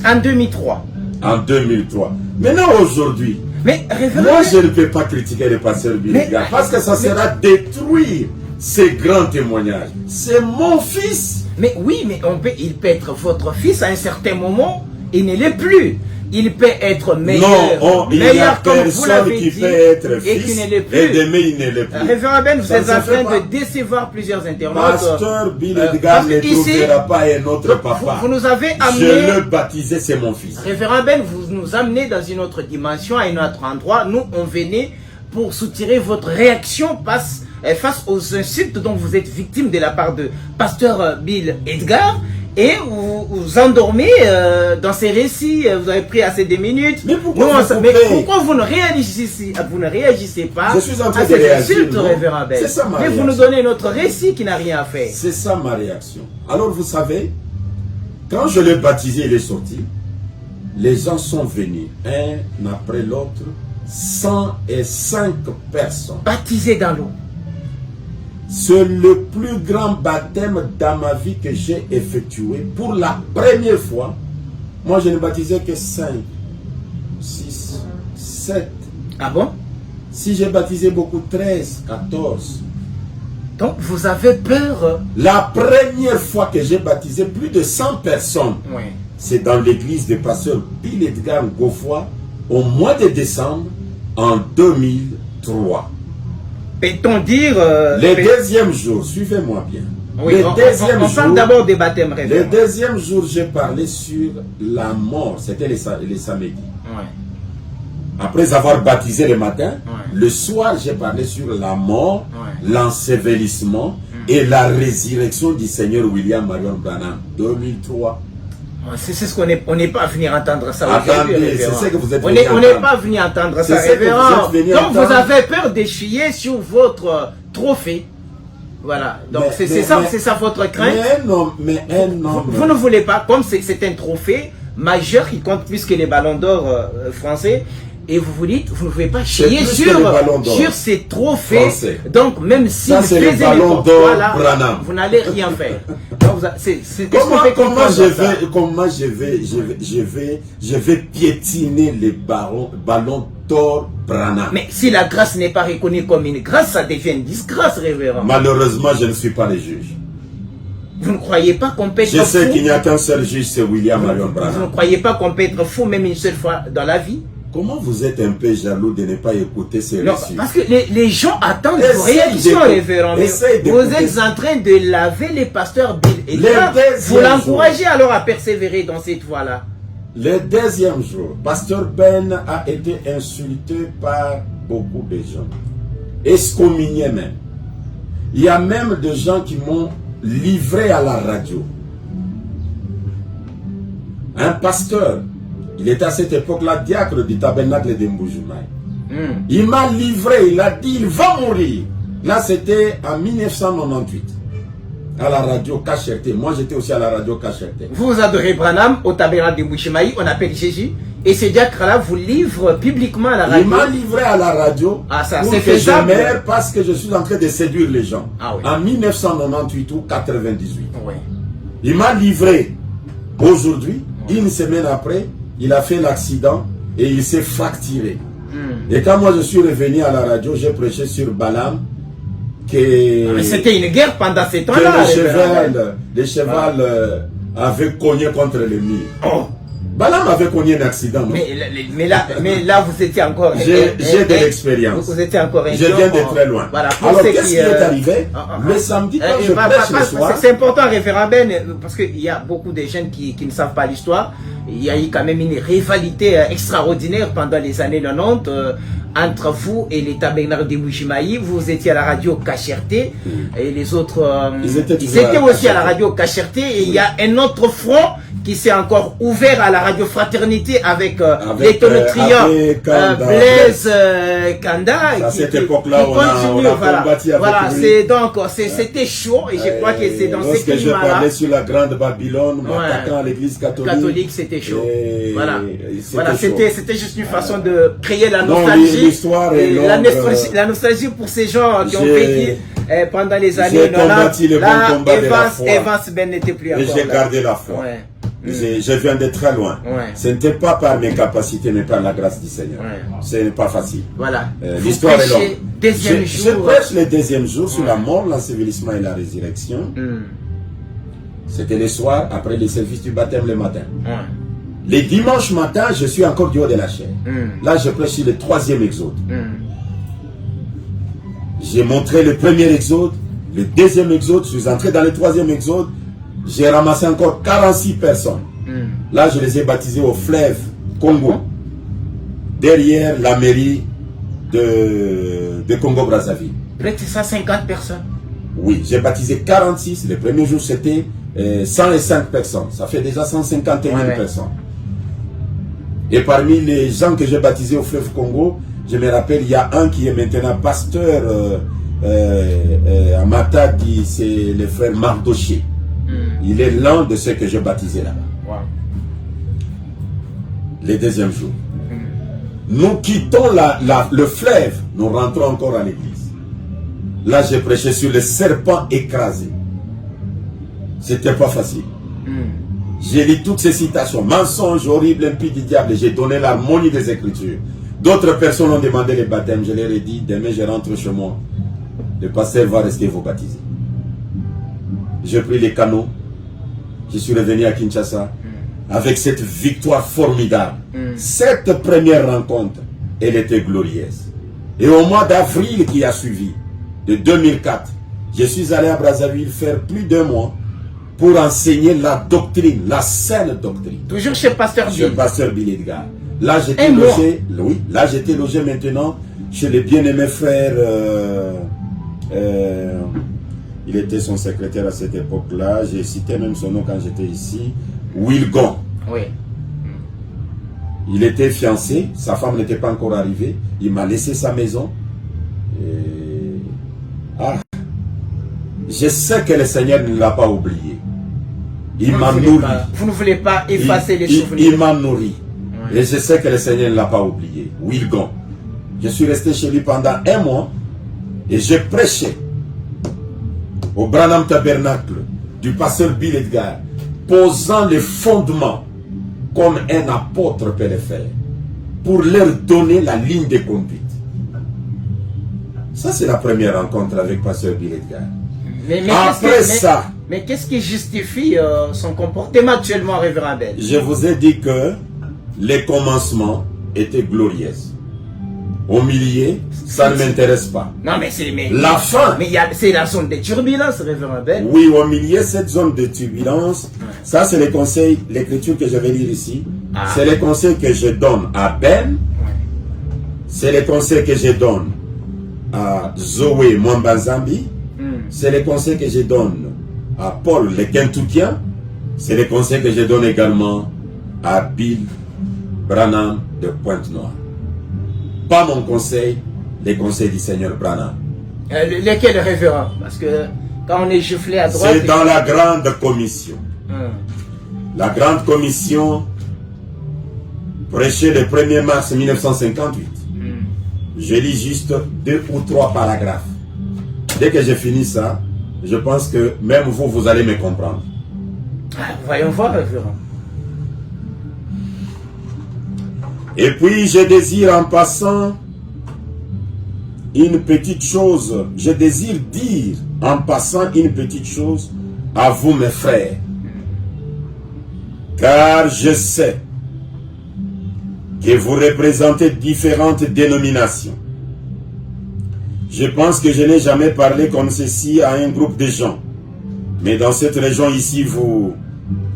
En 2003. En 2003. Maintenant, aujourd'hui, révérend, moi, je ne peux pas critiquer le pasteur Bill Edgar parce que ça sera détruire ces grands témoignages. C'est mon fils. Mais oui, mais il peut être votre fils à un certain moment, il ne l'est plus. Il peut être meilleur. Non, il y a personne qui peut être fils et demain il ne l'est plus. Révérend Ben, vous êtes en train de décevoir plusieurs internautes. Pasteur Bill Edgar ne trouvera pas un autre papa. Vous nous avez amené. Je le baptisé, c'est mon fils. Révérend Ben, vous nous amenez dans une autre dimension, à un autre endroit. Nous, on venait pour soutirer votre réaction face aux insultes dont vous êtes victime de la part de pasteur Bill Edgar. Et vous endormez dans ces récits, vous avez pris assez de minutes. Mais pourquoi vous ne réagissez pas Je suis en train à de ces réagir, insultes, révérend Ben? C'est ça ma Mais réaction. vous nous donnez notre récit qui n'a rien à faire. C'est ça ma réaction. Alors vous savez, quand je l'ai baptisé, il est sorti, les gens sont venus, un après l'autre, 105 personnes. Baptisés dans l'eau. C'est le plus grand baptême dans ma vie que j'ai effectué. Pour la première fois, moi je ne baptisais que 5, 6, 7. Ah bon? Si j'ai baptisé beaucoup, 13, 14. Donc vous avez peur? La première fois que j'ai baptisé plus de 100 personnes, Oui. c'est dans l'église du pasteur Bill Edgar Ngofoa au mois de décembre en 2003. Peut-on dire... le deuxième jour, suivez-moi bien. Oui, on parle d'abord des baptêmes, révérend. Le deuxième jour, j'ai parlé sur la mort. C'était les samedis. Ouais. Après avoir baptisé le matin, Ouais. le soir, j'ai parlé sur la mort, Ouais. l'ensevelissement et la résurrection du Seigneur William Marion Branham, 2003. C'est ce qu'on n'est pas venu entendre ça Attendez, aujourd'hui, révérend. c'est ce que vous êtes On venu n'est entendre. pas venu entendre C'est ça, ce que vous révérend. êtes venu Donc entendre. vous avez peur de chier sur votre trophée. Voilà. Donc c'est ça votre crainte. Mais un homme. Vous ne voulez pas, comme c'est un trophée majeur qui compte plus que les ballons d'or français, et vous dites, vous ne pouvez pas chier sur ces trophées. Français. Donc même si ça, vous c'est le faisiez ballon d'or Branham. vous n'allez rien faire. Je vais piétiner les ballons d'or Branham. Mais si la grâce n'est pas reconnue comme une grâce, ça devient une disgrâce, révérend. Malheureusement, je ne suis pas le juge. Vous ne croyez pas qu'on peut être fou? Je sais qu'il n'y a qu'un seul juge, c'est William Marion Vous Branham. ne croyez pas qu'on peut être fou même une seule fois dans la vie? Comment vous êtes un peu jaloux de ne pas écouter ces récits? Parce que les gens attendent vos réactions, révérend. Vous êtes en train de laver les pasteurs Bill Edgar. Vous l'encouragez alors à persévérer dans cette voie-là. Le deuxième jour, pasteur Ben a été insulté par beaucoup de gens. Excommunié même. Il y a même des gens qui m'ont livré à la radio. Un pasteur, il était à cette époque-là diacre du tabernacle de Mbujimayi. Il m'a livré, il a dit il va mourir. Là c'était en 1998. À la radio Cacherté. Moi j'étais aussi à la radio Cacherté. Vous adorez Branham au tabernacle de Mbujimayi, on appelle Jésus. Et ce diacre-là vous livre publiquement à la radio. Il m'a livré à la radio pour que je meure parce que je suis en train de séduire les gens. Ah oui. En 1998 ou 98. Oui. Il m'a livré. Aujourd'hui, une semaine après, il a fait l'accident et il s'est fracturé. Et quand moi je suis revenu à la radio, j'ai prêché sur Balaam. C'était une guerre pendant ces temps-là. Le cheval avait cogné contre le mur. Oh. Balaam avait cogné un accident. Non? Mais là, vous étiez encore... J'ai de l'expérience. Vous étiez encore... Je viens de très loin. Voilà, alors, qu'est-ce qui est arrivé le samedi quand je prêche le soir? C'est important, révérend Ben, parce qu'il y a beaucoup de jeunes qui ne savent pas l'histoire. Il y a eu quand même une rivalité extraordinaire pendant les années 90 entre vous et les tabernacles de Mbujimayi. Vous étiez à la radio Cacherté et les autres... ils étaient aussi à la radio Cacherté et il y a un autre front qui s'est encore ouvert à la radio Fraternité avec les tonnetriants Blaise Kanda. À cette époque-là, on a combattu avec lui. Donc, c'était chaud et je crois que c'est dans ces climat-là. Lorsque je parlais sur la grande Babylone, m'attaquant à l'église catholique. C'était chaud. Voilà, c'était juste une façon de créer la nostalgie. L'histoire est la nostalgie pour ces gens qui ont vécu pendant les années 90, là, Evans Ben n'était plus encore là. Et j'ai gardé la foi. Ouais. Je viens de très loin. Ouais. Ce n'était pas par mes capacités, mais par la grâce du Seigneur. Ouais. Ce n'est pas facile. Voilà. L'histoire est longue. Je prêche le deuxième jour sur la mort, l'ensevelissement et la résurrection. C'était le soir, après les services du baptême le matin. Les dimanches matin, je suis encore du haut de la chair. Là, je prêche sur le 3e exode. J'ai montré le premier exode, le 2e exode, je suis entré dans le 3e exode. J'ai ramassé encore 46 personnes. Là, je les ai baptisés au fleuve Congo, derrière la mairie de Congo-Brazzaville. Près de 150 personnes. Oui, j'ai baptisé 46. Le premier jour, c'était 105 personnes. Ça fait déjà 151 personnes. Et parmi les gens que j'ai baptisés au fleuve Congo, je me rappelle, il y a un qui est maintenant pasteur à Matadi, c'est le frère Mardoché. Il est l'un de ceux que j'ai baptisés là-bas. Le deuxième jour. Nous quittons le fleuve, nous rentrons encore à l'église. Là, j'ai prêché sur le serpent écrasé. C'était pas facile. J'ai lu toutes ces citations. Mensonge horrible, impie du diable. J'ai donné l'harmonie des Écritures. D'autres personnes ont demandé le baptême. Je leur ai dit, demain je rentre chez moi. Le pasteur va rester vous baptiser. J'ai pris les canaux. Je suis revenu à Kinshasa avec cette victoire formidable. Cette première rencontre, elle était glorieuse. Et au mois d'avril qui a suivi, de 2004, je suis allé à Brazzaville faire plus d'1 mois pour enseigner la doctrine, la saine doctrine. Toujours chez Pasteur Bill. Chez Pasteur Bill Edgar. Là, j'étais logé, oui, là, j'étais logé maintenant chez le bien-aimé frère. Il était son secrétaire à cette époque-là. J'ai cité même son nom quand j'étais ici. Wilgon. Oui. Il était fiancé. Sa femme n'était pas encore arrivée. Il m'a laissé sa maison. Et... Ah. Je sais que le Seigneur ne l'a pas oublié. Il m'a nourri. Vous ne voulez pas effacer les souvenirs. Il m'a nourri. Et je sais que le Seigneur ne l'a pas oublié. Wilgon. Je suis resté chez lui pendant 1 mois. Et j'ai prêché au Branham Tabernacle du pasteur Bill Edgar, posant les fondements comme un apôtre peut le faire, pour leur donner la ligne de conduite. Ça, c'est la première rencontre avec pasteur Bill Edgar. Mais qu'est-ce qui justifie son comportement actuellement, révérend Ben? Je vous ai dit que les commencements étaient glorieux. Au milieu, ça ne m'intéresse pas. Non, mais c'est... La fin. Mais c'est la zone de turbulence, révérend Ben. Oui, au milieu, cette zone de turbulence, ça c'est les conseils, l'écriture que je vais lire ici. C'est les conseils que je donne à Ben. C'est les conseils que je donne à Zoé Mwambazambi. C'est les conseils que je donne à Paul le Kentuckien. C'est les conseils que je donne également à Bill Branham de Pointe-Noire. Pas mon conseil, les conseils du Seigneur Branham. Lesquels, révérend? Parce que quand on est giflé à droite... C'est dans la grande commission. La grande commission, prêchée le 1er mars 1958. Je lis juste 2 ou 3 paragraphes. Dès que j'ai fini ça, je pense que même vous allez me comprendre. Voyons voir, révérend. Et puis je désire en passant une petite chose. Je désire dire en passant une petite chose à vous mes frères. Car je sais que vous représentez différentes dénominations. Je pense que je n'ai jamais parlé comme ceci à un groupe de gens. Mais dans cette région ici,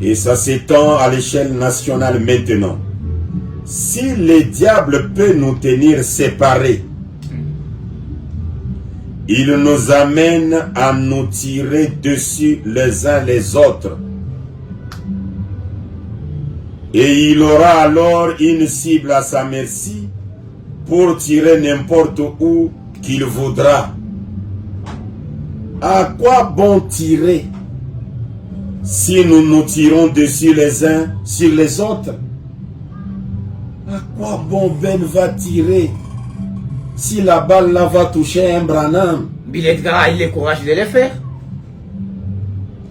et ça s'étend à l'échelle nationale maintenant. Si le diable peut nous tenir séparés, il nous amène à nous tirer dessus les uns les autres. Et il aura alors une cible à sa merci pour tirer n'importe où qu'il voudra. À quoi bon tirer si nous nous tirons dessus les uns sur les autres? À quoi bon Ben va tirer si la balle là va toucher un Branham? Bill Edgar a eu le courage de le faire.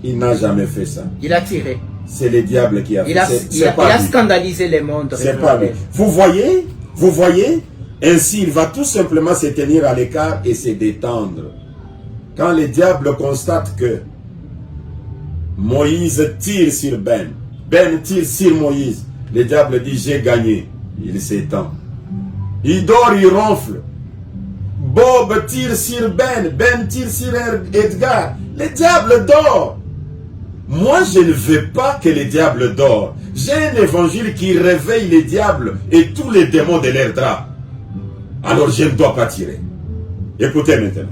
Il n'a jamais fait ça. Il a tiré. C'est le diable qui a fait ça. Il a scandalisé le monde. C'est pas lui. Vous voyez, ainsi il va tout simplement se tenir à l'écart et se détendre. Quand le diable constate que Moïse tire sur Ben tire sur Moïse, le diable dit j'ai gagné. Il s'étend. Il dort, il ronfle. Bob tire sur Ben tire sur Edgar. Le diable dort. Moi, je ne veux pas que le diable dort. J'ai un évangile qui réveille les diables et tous les démons de leur drap. Alors, je ne dois pas tirer. Écoutez maintenant.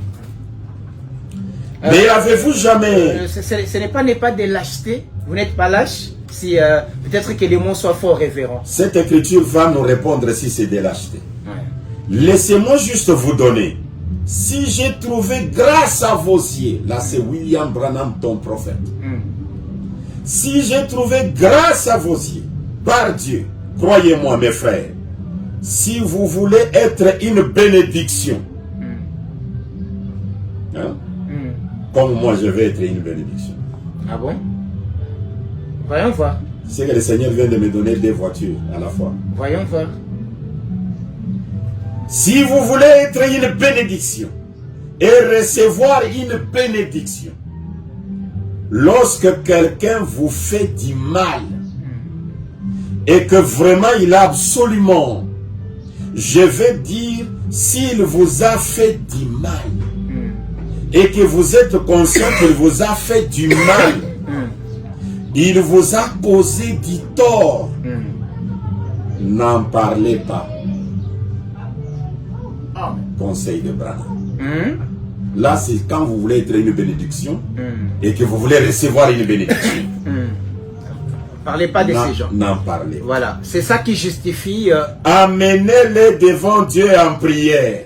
Mais avez-vous jamais... ce n'est pas de lâcheté. Vous n'êtes pas lâche. Si peut-être que les mots soient fort révérents. Cette écriture va nous répondre si c'est de lâcheté. Ouais. Laissez-moi juste vous donner. Si j'ai trouvé grâce à vos yeux, là c'est William Branham, ton prophète. Si j'ai trouvé grâce à vos yeux, par Dieu, croyez-moi mes frères, si vous voulez être une bénédiction, hein, comme moi je vais être une bénédiction. Ah bon? Voyons voir. C'est que le Seigneur vient de me donner 2 voitures à la fois. Voyons voir. Si vous voulez être une bénédiction et recevoir une bénédiction, lorsque quelqu'un vous fait du mal et que vraiment il a absolument, je vais dire, s'il vous a fait du mal et que vous êtes conscient qu'il vous a fait du mal, il vous a causé du tort, n'en parlez pas. Conseil de Branham. Là, c'est quand vous voulez être une bénédiction et que vous voulez recevoir une bénédiction. Parlez pas de ces gens. N'en parlez. Voilà, c'est ça qui justifie. Amenez-les devant Dieu en prière.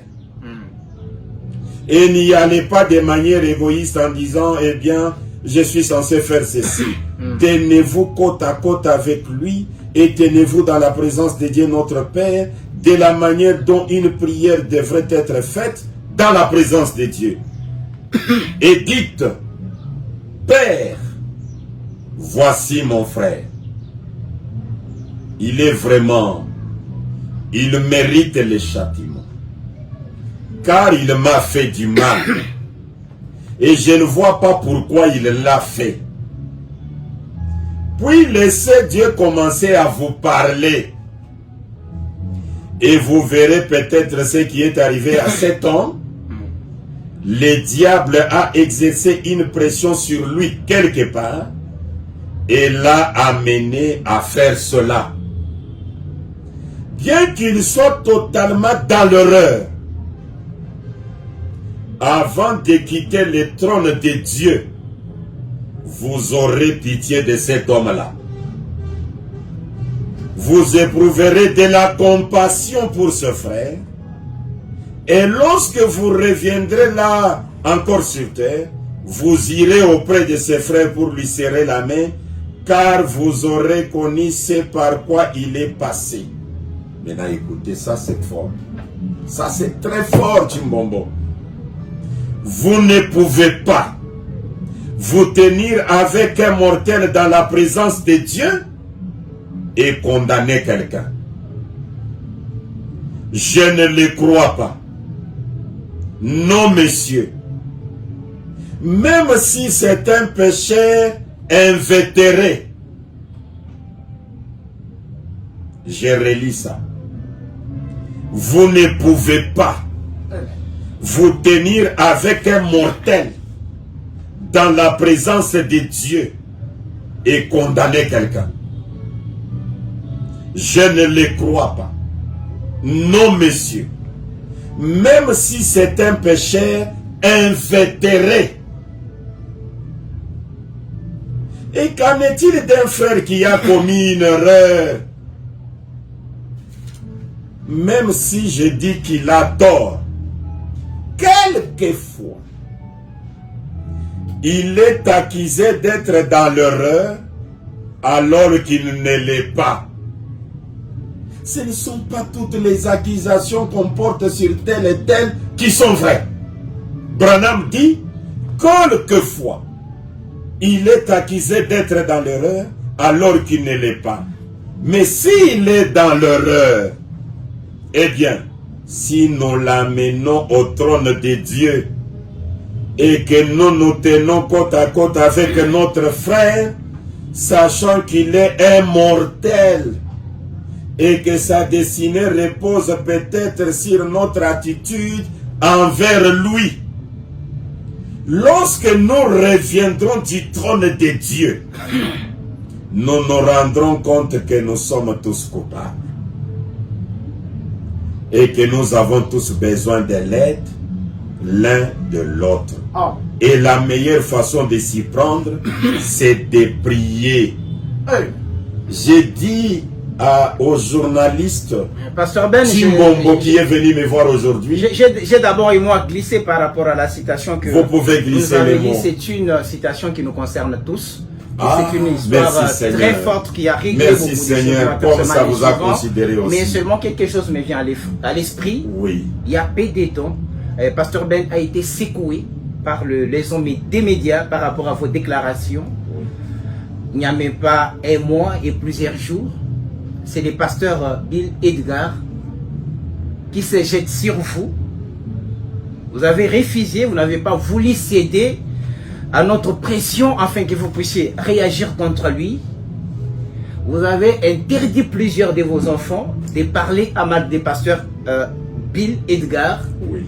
Et n'y allez pas de manière égoïste en disant, eh bien, je suis censé faire ceci. Tenez-vous côte à côte avec lui et tenez-vous dans la présence de Dieu notre Père de la manière dont une prière devrait être faite dans la présence de Dieu. Et dites, Père, voici mon frère. Il est vraiment, il mérite le châtiment. Car il m'a fait du mal. Et je ne vois pas pourquoi il l'a fait. Puis laissez Dieu commencer à vous parler. Et vous verrez peut-être ce qui est arrivé à cet homme. Le diable a exercé une pression sur lui quelque part et l'a amené à faire cela. Bien qu'il soit totalement dans l'erreur, avant de quitter le trône de Dieu, vous aurez pitié de cet homme-là. Vous éprouverez de la compassion pour ce frère. Et lorsque vous reviendrez là, encore sur terre, vous irez auprès de ce frère pour lui serrer la main, car vous aurez connu ce par quoi il est passé. Maintenant écoutez, ça c'est fort. Ça c'est très fort, Chimbombo. Vous ne pouvez pas vous tenir avec un mortel dans la présence de Dieu et condamner quelqu'un. Je ne le crois pas. Non, monsieur. Même si c'est un péché invétéré. Je relis ça. Vous ne pouvez pas vous tenir avec un mortel dans la présence de Dieu et condamner quelqu'un. Je ne le crois pas. Non, monsieur. Même si c'est un péché invétéré. Et qu'en est-il d'un frère qui a commis une erreur? Même si je dis qu'il a tort, quelquefois, il est accusé d'être dans l'erreur alors qu'il ne l'est pas. Ce ne sont pas toutes les accusations qu'on porte sur tel et tel qui sont vraies. Branham dit, quelquefois, il est accusé d'être dans l'erreur alors qu'il ne l'est pas. Mais s'il est dans l'erreur, eh bien, si nous l'amenons au trône de Dieu et que nous nous tenons côte à côte avec notre frère, sachant qu'il est immortel et que sa destinée repose peut-être sur notre attitude envers lui. Lorsque nous reviendrons du trône de Dieu, nous nous rendrons compte que nous sommes tous coupables et que nous avons tous besoin de l'aide l'un de l'autre. Oh. Et la meilleure façon de s'y prendre, c'est de prier. Hey. J'ai dit aux journalistes Pasteur Ben, Chimbombo qui est venu me voir aujourd'hui. J'ai d'abord et moi glissé par rapport à la citation que vous pouvez glisser les mots. C'est une citation qui nous concerne tous. Ah, c'est une histoire très forte qui a réglé beaucoup de choses. Merci Seigneur, comme ça vous a considéré aussi. Mais seulement quelque chose me vient à l'esprit. Oui. Il y a peu de temps, Pasteur Ben a été secoué par les hommes des médias par rapport à vos déclarations. Oui. Il n'y a même pas un mois et plusieurs jours. C'est le pasteur Bill Edgar qui se jette sur vous. Vous avez refusé, vous n'avez pas voulu céder à notre pression afin que vous puissiez réagir contre lui. Vous avez interdit plusieurs de vos enfants de parler à des pasteurs Bill Edgar. Oui.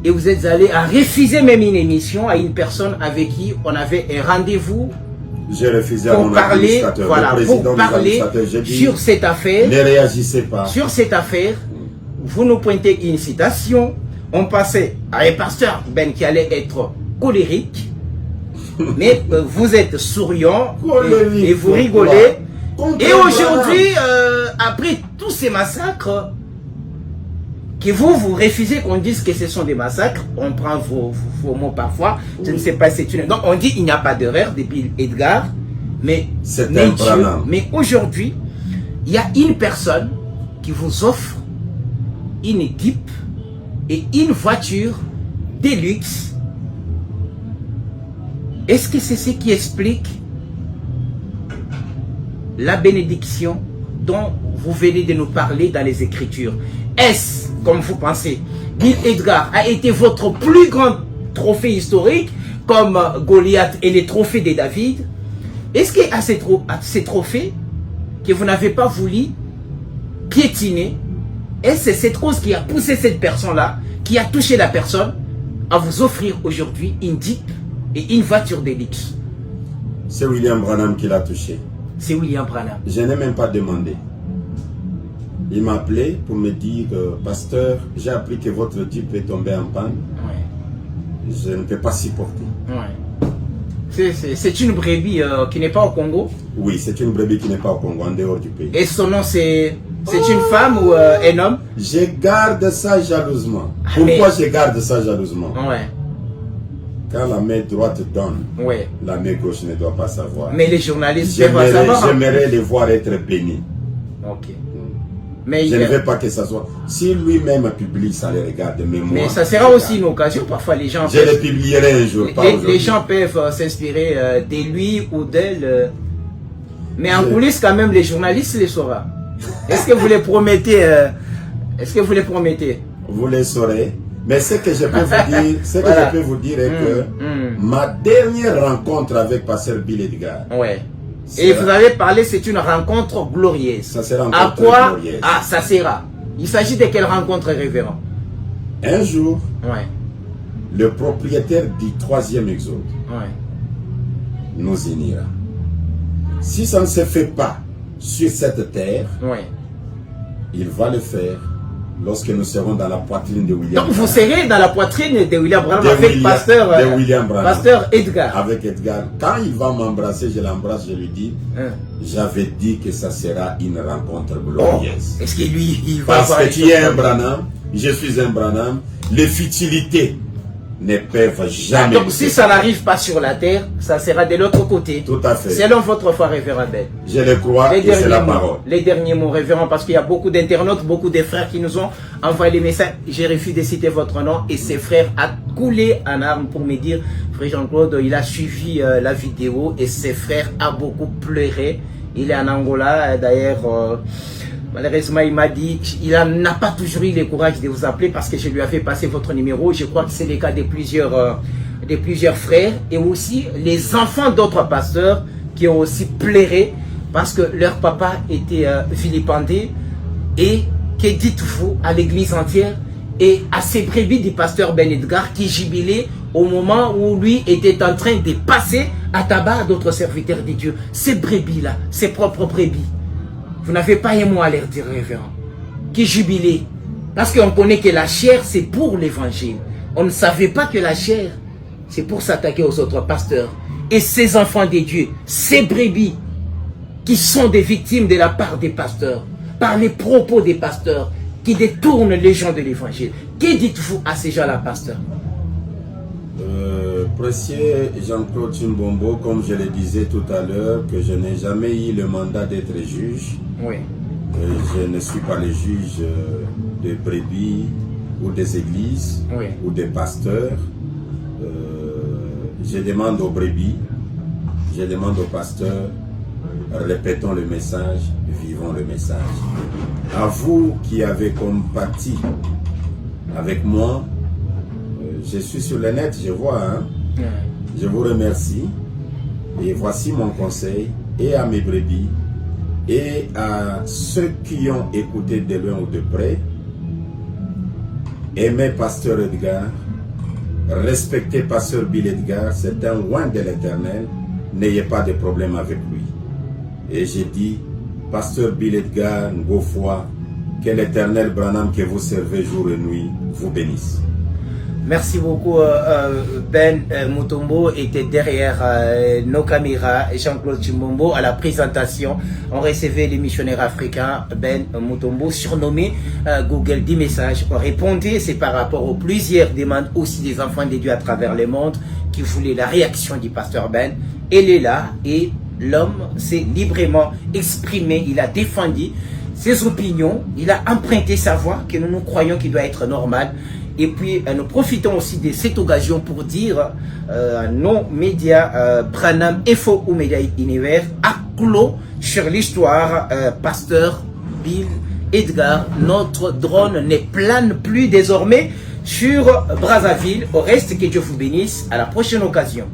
Et vous êtes allé à refuser même une émission à une personne avec qui on avait un rendez-vous. J'ai refusé à pour mon parler, administrateur, voilà, pour parler sur cette affaire. Ne réagissez pas. Sur cette affaire, vous nous pointez une citation. On passait à un pasteur Ben qui allait être colérique. Mais vous êtes souriant et vous rigolez. Et aujourd'hui, après tous ces massacres, que vous refusez qu'on dise que ce sont des massacres, on prend vos mots parfois, je ne sais pas si c'est une... Donc on dit il n'y a pas d'erreur depuis Edgar, mais aujourd'hui, il y a une personne qui vous offre une Jeep et une voiture de luxe. Est-ce que c'est ce qui explique la bénédiction dont vous venez de nous parler dans les Écritures? Est-ce, comme vous pensez, Bill Edgar a été votre plus grand trophée historique, comme Goliath et les trophées de David? Est-ce qu'à ces trophées que vous n'avez pas voulu piétiner, est-ce que c'est cette cause qui a poussé cette personne-là, qui a touché la personne, à vous offrir aujourd'hui une Jeep et une voiture de luxe? C'est William Branham qui l'a touché. C'est William Branham. Je n'ai même pas demandé. Il m'a appelé pour me dire, pasteur, j'ai appris que votre Jeep est tombé en panne. Ouais. Je ne peux pas supporter. Ouais. C'est une brebis qui n'est pas au Congo? Oui, c'est une brebis qui n'est pas au Congo, en dehors du pays. Et son nom, c'est une femme ou un homme? Je garde ça jalousement. Pourquoi je garde ça jalousement? Ouais. Quand la main droite donne, ouais, la main gauche ne doit pas savoir. Mais les journalistes doivent savoir. J'aimerais les voir être bénis. Ok. Mais je ne veux pas que ça soit... Si lui-même publie, ça les regarde. Mais ça sera aussi une occasion. Parfois, les gens... Je le publierai un jour. Les gens peuvent s'inspirer de lui ou d'elle. Mais en coulisses, quand même, les journalistes les sauront. Est-ce que vous les promettez Est-ce que vous les promettez? Vous les saurez. Mais ce que je peux vous dire, voilà, je peux vous dire est que ma dernière rencontre avec Pasteur Bill Edgar... Ouais. Et vous avez parlé, c'est une rencontre glorieuse. Ça sera une rencontre glorieuse. Ah, ça sera. Il s'agit de quelle rencontre, révérend? Un jour, ouais, le propriétaire du 3e exode ouais, nous unira. Si ça ne se fait pas sur cette terre, ouais, il va le faire lorsque nous serons dans la poitrine de William Branham. Donc vous serez dans la poitrine de William Branham avec Pasteur Edgar. Avec Edgar. Quand il va m'embrasser, je l'embrasse, je lui dis, j'avais dit que ça sera une rencontre glorieuse. Est-ce que lui, il va Parce que tu es un Branham, je suis un Branham, les futilités ne peuvent jamais. Donc si ça n'arrive pas sur la terre, ça sera de l'autre côté. Tout à fait. Selon votre foi, révérend Ben. Je le crois et c'est la parole. Les derniers mots, révérend, parce qu'il y a beaucoup d'internautes, beaucoup de frères qui nous ont envoyé les messages. J'ai refusé de citer votre nom et ses frères a coulé en armes pour me dire, frère Jean-Claude, il a suivi la vidéo et ses frères a beaucoup pleuré. Il est en Angola, d'ailleurs. Malheureusement, il m'a dit, il n'a pas toujours eu le courage de vous appeler parce que je lui avais passé votre numéro. Je crois que c'est le cas de plusieurs frères et aussi les enfants d'autres pasteurs qui ont aussi pleuré parce que leur papa était vilipendé. Et que dites-vous à l'église entière et à ces brebis du pasteur Ben Edgar qui jubilaient au moment où lui était en train de passer à tabac d'autres serviteurs de Dieu. Ces brebis-là, ses propres brebis. Vous n'avez pas un mot à leur dire, révérend, qui jubilait. Parce qu'on connaît que la chair, c'est pour l'évangile. On ne savait pas que la chair, c'est pour s'attaquer aux autres pasteurs. Et ces enfants de Dieu, ces brebis, qui sont des victimes de la part des pasteurs, par les propos des pasteurs, qui détournent les gens de l'évangile. Que dites-vous à ces gens-là, pasteurs? Précieux Jean-Claude Chimbombo, comme je le disais tout à l'heure, que je n'ai jamais eu le mandat d'être juge. Oui. Je ne suis pas le juge des brebis ou des églises, oui, ou des pasteurs. Je demande aux brebis, je demande aux pasteurs, répétons le message, vivons le message. À vous qui avez compati avec moi, je suis sur le net, je vois, hein? Je vous remercie. Et voici mon conseil, et à mes brebis, et à ceux qui ont écouté de loin ou de près. Aimez Pasteur Edgar, respectez Pasteur Bill Edgar, c'est un loin de l'Éternel, n'ayez pas de problème avec lui. Et j'ai dit, Pasteur Bill Edgar, Ngofwa, que l'Éternel Branham que vous servez jour et nuit vous bénisse. Merci beaucoup. Ben Mutombo était derrière nos caméras. Jean-Claude Chimbombo à la présentation. On recevait les missionnaires africains. Ben Mutombo, surnommé Google 10 messages. On répondait, c'est par rapport aux plusieurs demandes aussi des enfants de Dieu à travers le monde qui voulaient la réaction du pasteur Ben. Elle est là et l'homme s'est librement exprimé. Il a défendu ses opinions. Il a emprunté sa voix que nous croyons qu'il doit être normal. Et puis, nous profitons aussi de cette occasion pour dire à nos médias, Branham Info ou Média Univers, à clos sur l'histoire, Pasteur Bill Edgar. Notre drone ne plane plus désormais sur Brazzaville. Au reste, que Dieu vous bénisse. À la prochaine occasion.